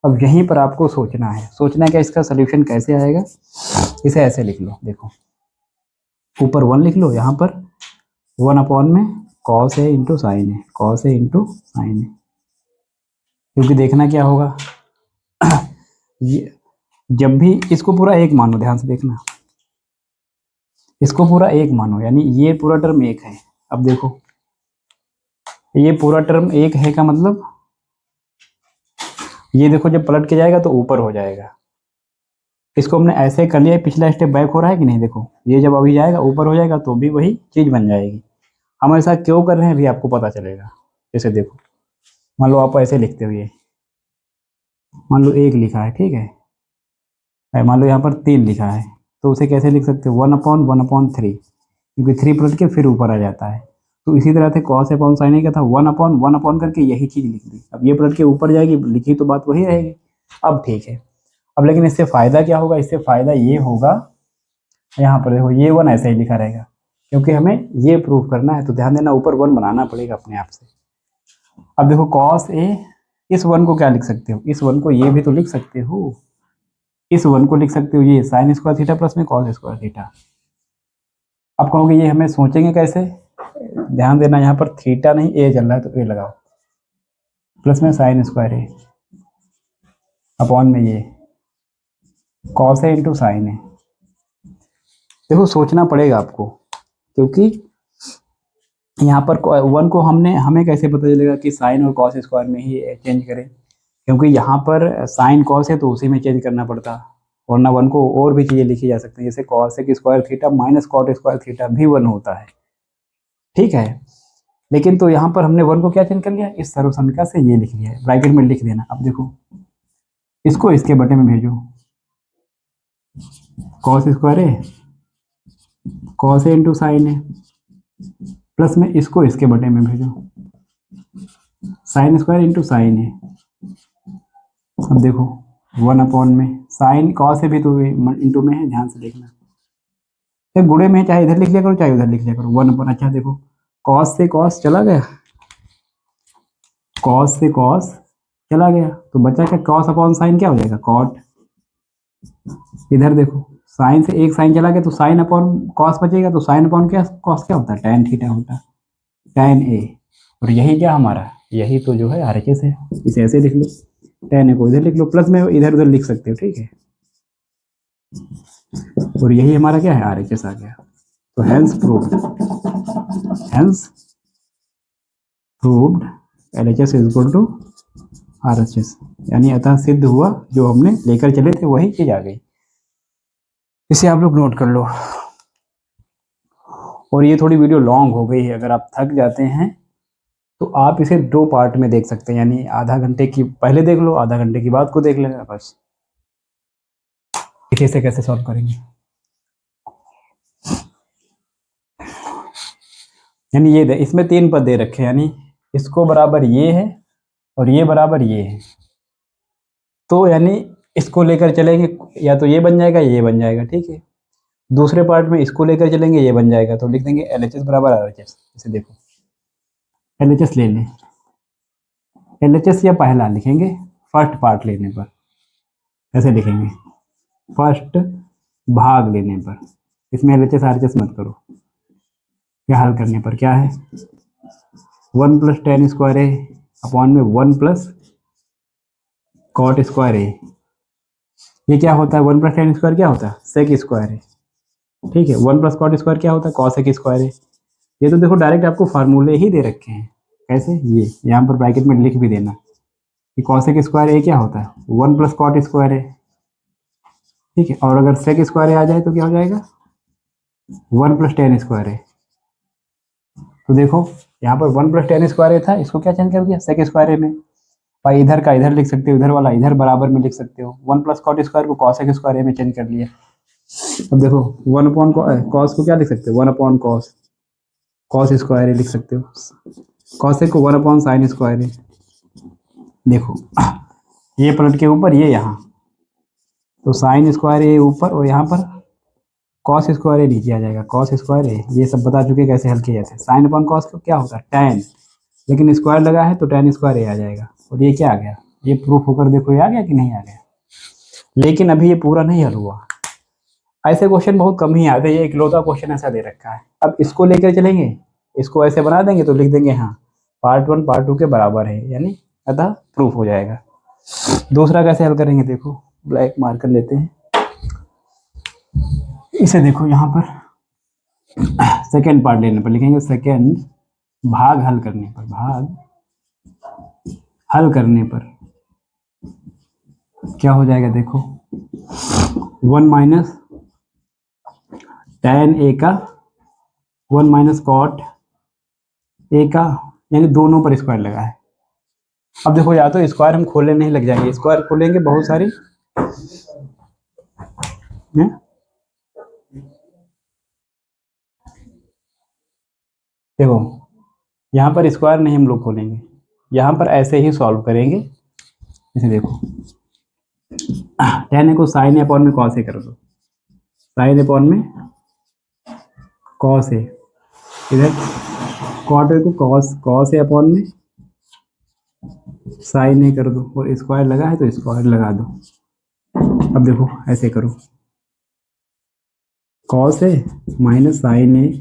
अब यहीं पर आपको सोचना है, क्या इसका सोल्यूशन कैसे आएगा। इसे ऐसे लिख लो, देखो ऊपर 1 लिख लो, यहाँ पर 1 अपॉन में कॉस है इंटू साइन है, कॉस है इंटू साइन है। क्योंकि देखना क्या होगा ये जब भी इसको पूरा एक मानो, ध्यान से देखना, इसको पूरा एक मानो, यानी ये पूरा टर्म एक है। अब देखो ये पूरा टर्म एक है का मतलब ये देखो जब पलट के जाएगा तो ऊपर हो जाएगा। इसको हमने ऐसे कर लिया, पिछला स्टेप बैक हो रहा है कि नहीं, देखो ये जब अभी जाएगा ऊपर हो जाएगा तो भी वही चीज बन जाएगी। हम ऐसा क्यों कर रहे हैं अभी आपको पता चलेगा। जैसे देखो, मान लो आप ऐसे लिखते हो, ये मान लो 1 लिखा है, ठीक है, मान लो यहाँ पर 3 लिखा है, तो उसे कैसे लिख सकते हो, 1/1/3, क्योंकि 3 पलट के फिर ऊपर आ जाता है। तो इसी तरह से कॉस अपॉन साइन क्या था, 1/1 करके यही चीज़ लिख दी। अब ये पलट के ऊपर जाएगी, लिखी तो बात वही रहेगी। अब ठीक है, अब लेकिन इससे फ़ायदा क्या होगा, इससे फ़ायदा ये होगा, यहाँ पर देखो ये 1 ऐसे ही लिखा रहेगा, क्योंकि हमें ये प्रूफ करना है, तो ध्यान देना ऊपर 1 बनाना पड़ेगा अपने आप से। अब देखो कॉस ए, इस 1 को क्या लिख सकते हो, इस 1 को ये भी तो लिख सकते हो, इस 1 को लिख सकते हो ये साइन स्क्वायर थीटा प्लस में कॉस स्क्वायर थीटा। अब कहोगे ये हमें सोचेंगे कैसे, ध्यान देना यहाँ पर थीटा नहीं ए चल रहा है, तो ए लगाओ, प्लस में साइन स्क्वायर ए अपॉन में ये कॉस है इंटू साइन है। देखो सोचना पड़ेगा आपको, क्योंकि यहाँ पर 1 को हमें कैसे पता चलेगा कि साइन और कॉस स्क्वायर में ही चेंज करें, क्योंकि यहाँ पर साइन कॉस है तो उसी में चेंज करना पड़ता, वरना 1 को और भी चीज़ें लिखी जा सकती हैं, जैसे cos square theta minus cot square theta भी 1 होता है, ठीक है। लेकिन तो यहाँ पर हमने 1 को क्या चेंज कर लिया, इस सर्वसंख्या से ये लिख लिया है, ब्रैकेट में लिख देना। अब देखो इसको इसके बटे में भेजो, कॉस स्क्वायर है कॉस ए इंटू साइन है, प्लस में इसको इसके बटे में भेजो, साइन स्क्वायर इंटू साइन है। अब देखो 1 में साइन कॉस है भी तो इंटू में है, ध्यान से देखना, चाहे गुणे में चाहे इधर लिख लिया करो चाहे उधर लिख लिया करो 1। अच्छा देखो कॉस से कॉस चला गया, कॉस से कॉस चला गया, तो बचा क्या, कॉस अपॉन साइन क्या हो जाएगा, कॉट। इधर देखो साइन से एक साइन चला गया तो साइन अपॉन कॉस बचेगा, तो साइन अपॉन क्या कॉस क्या होता है, टैन थीटा होता है, टैन ए। और यही क्या हमारा, यही तो जो है आरएचएस है, इसे ऐसे लिख लो, टैन ए को इधर लिख लो, प्लस में इधर उधर लिख सकते हो, ठीक है। और यही हमारा क्या है, आरएचएस आ गया। तो hence proved LHS is equal to RHS, यानी अतः सिद्ध हुआ, जो हमने लेकर चले थे वही चीज आ गई। इसे आप लोग नोट कर लो। और ये थोड़ी वीडियो लॉन्ग हो गई है, अगर आप थक जाते हैं तो आप इसे 2 पार्ट में देख सकते हैं, यानी आधा घंटे की पहले देख लो, आधा घंटे की बाद को देख लेना बस। देखिए इसे कैसे सॉल्व करेंगे, यानी ये इसमें 3 पद दे रखे हैं, यानी इसको बराबर ये है और ये बराबर ये है, तो यानी इसको लेकर चलेंगे, या तो ये बन जाएगा ये बन जाएगा, ठीक है। दूसरे पार्ट में इसको लेकर चलेंगे ये बन जाएगा, तो लिख देंगे एलएचएस बराबर आरएचएस। इसे देखो एलएचएस ले लें, एलएचएस या पहला लिखेंगे फर्स्ट पार्ट लेने पर, ऐसे लिखेंगे फर्स्ट भाग लेने पर, इसमें एलएचएस आरएचएस मत करो, या हल करने पर क्या है 1 + tan स्क्वायर ए अपॉन में 1 + कॉट स्क्वायर ए। ये क्या होता है, 1 + tan स्क्वायर क्या होता है, सेक स्क्वायर है, ठीक है। 1 + कॉट स्क्वायर क्या होता है, कॉसेक स्क्वायर है। ये तो देखो डायरेक्ट आपको फार्मूले ही दे रखे हैं, कैसे, ये यहाँ पर ब्रैकेट में लिख भी देना कि कॉसेक स्क्वायर ए क्या होता है, 1 + कॉट स्क्वायर है, ठीक है। और अगर सेक स्क्वायर ए आ जाए तो क्या हो जाएगा, 1 + tan स्क्वायर है। तो देखो यहाँ पर 1 + tan स्क्वायर ए था, इसको क्या चेंज कर दिया सेक स्क्वायर ए में, भाई इधर का इधर लिख सकते हो, इधर वाला इधर बराबर में लिख सकते हो, 1 + कॉट स्क्वायर को कॉसेक स्क्वायर ए में चेंज कर लिया। अब देखो 1 कॉस को क्या लिख सकते हो, 1 कॉस स्क्वायर ए लिख सकते हो, कॉसेक को 1 साइन स्क्वायर ए। देखो ये पलट के ऊपर ये यहाँ, तो साइन स्क्वायर ए ऊपर और यहाँ पर कॉस स्क्वायर ए नीचे आ जाएगा, कॉस स्क्वायर ए। ये सब बता चुके कैसे हल किया जाता है, साइन अपॉन कॉस को क्या होता है टैन, लेकिन स्क्वायर लगा है तो टैन स्क्वायर ए आ जाएगा। और ये क्या आ गया, ये प्रूफ होकर देखो ये आ गया कि नहीं आ गया। लेकिन अभी ये पूरा नहीं हल हुआ, ऐसे क्वेश्चन बहुत कम ही आते हैं, ये इकलौता क्वेश्चन ऐसा दे रखा है। अब इसको लेकर चलेंगे, इसको ऐसे बना देंगे तो लिख देंगे हाँ पार्ट 1 पार्ट 2 के बराबर है, यानी अतः प्रूफ हो जाएगा। दूसरा कैसे हल करेंगे, देखो ब्लैक मार्कर लेते हैं, इसे देखो यहाँ पर सेकेंड पार्ट लेने पर लिखेंगे, सेकेंड भाग हल करने पर, भाग हल करने पर क्या हो जाएगा, देखो 1 - tan ए का 1 - कॉट ए का, यानी दोनों पर स्क्वायर लगा है। अब देखो या तो स्क्वायर हम खोलने नहीं लग जाएंगे, स्क्वायर खोलेंगे बहुत सारी है? देखो यहाँ पर स्क्वायर नहीं हम लोग खोलेंगे, यहाँ पर ऐसे ही सॉल्व करेंगे। जैसे देखो tan को साइन अपॉन में कॉस ए कर दो, साइन अपॉन में कॉस ए, इधर कॉट ए को कॉस ए अपॉन में साइन ए कर दो, और स्क्वायर लगा है तो स्क्वायर लगा दो। अब देखो ऐसे करो, कॉस ए माइनस साइन ए,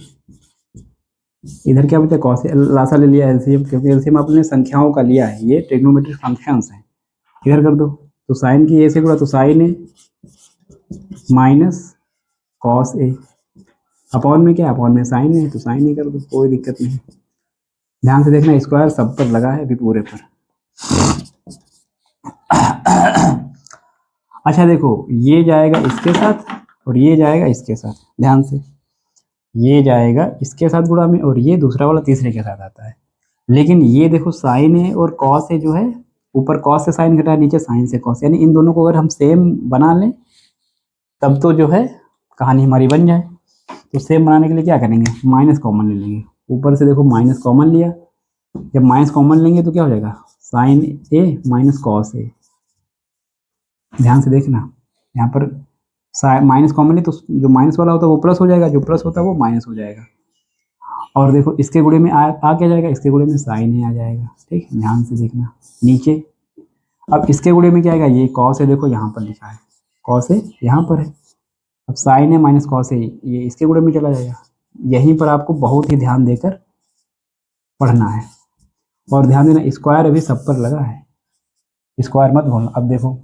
इधर क्या बचा कॉस ए, लासा ले लिया एलसीएम, क्योंकि एलसीएम आपने संख्याओं का लिया है, ये ट्रिग्नोमेट्रिक फंक्शंस हैं। इधर कर दो, तो साइन की ए से गुणा तो sign A minus cos A, upon में क्या, अपॉन में साइन ए, तो साइन ए कर दो, कोई दिक्कत नहीं। ध्यान से देखना, स्क्वायर सब पर लगा है अभी पूरे पर। अच्छा देखो, ये जाएगा इसके साथ और ये जाएगा इसके साथ, ध्यान से, ये जाएगा इसके साथ गुणा में, और ये दूसरा वाला तीसरे के साथ आता है। लेकिन ये देखो साइन है और कॉस है जो है, ऊपर कॉस से साइन घटा, नीचे साइन से कॉस, यानी इन दोनों को अगर हम सेम बना लें तब तो जो है कहानी हमारी बन जाए। तो सेम बनाने के लिए क्या करेंगे, माइनस कॉमन ले लेंगे, ऊपर से देखो माइनस कॉमन लिया, जब माइनस कॉमन लेंगे तो क्या हो जाएगा, sine A minus cos A. ध्यान से देखना, यहाँ पर माइनस कॉमन है तो जो माइनस वाला होता है वो प्लस हो जाएगा, जो प्लस होता है वो माइनस हो जाएगा। और देखो इसके गुणे में आ क्या जाएगा, इसके गुणे में साइन ए आ जाएगा। ठीक है, ध्यान से देखना नीचे। अब इसके गुणे में क्या आएगा, ये कॉस है, देखो यहाँ पर लिखा है कॉस है, यहाँ पर है। अब साइन है माइनस कॉस है, ये इसके गुणे में चला जाएगा। यहीं पर आपको बहुत ही ध्यान देकर पढ़ना है। और ध्यान देना, स्क्वायर अभी सब पर लगा है, स्क्वायर मत भूलना। अब देखो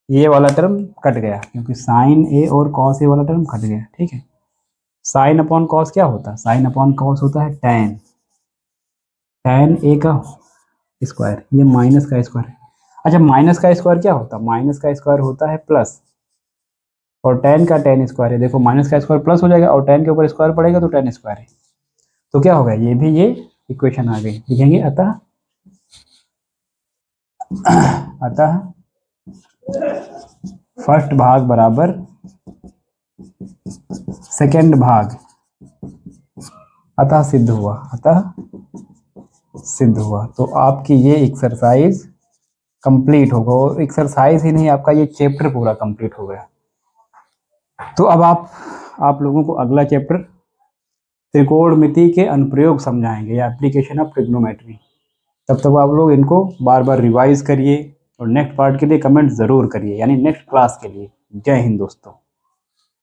ये वाला टर्म कट गया, क्योंकि साइन ए और कॉस ए वाला टर्म कट गया। ठीक है, साइन अपॉन कॉस क्या होता है, साइन अपॉन कॉस होता है टैन, टैन ए का स्क्वायर, ये माइनस का स्क्वायर है। अच्छा, माइनस का स्क्वायर क्या होता है, माइनस का स्क्वायर होता है प्लस, और टैन का टैन स्क्वायर है। देखो माइनस का स्क्वायर प्लस हो जाएगा और टैन के ऊपर स्क्वायर पड़ेगा तो टैन स्क्वायर है, तो क्या होगा, ये भी ये इक्वेशन आ गई। लिखेंगे अतः फर्स्ट भाग बराबर सेकंड भाग, अतः सिद्ध हुआ, अतः सिद्ध हुआ। तो आपकी ये एक्सरसाइज कंप्लीट होगा, और एक्सरसाइज ही नहीं, आपका ये चैप्टर पूरा कंप्लीट हो गया। तो अब आप लोगों को अगला चैप्टर त्रिकोणमिति के अनुप्रयोग समझाएंगे, या एप्लीकेशन ऑफ ट्रिग्नोमेट्री। तब तक आप लोग इनको बार बार रिवाइज करिए, और नेक्स्ट पार्ट के लिए कमेंट ज़रूर करिए, यानी नेक्स्ट क्लास के लिए। जय हिंद दोस्तों।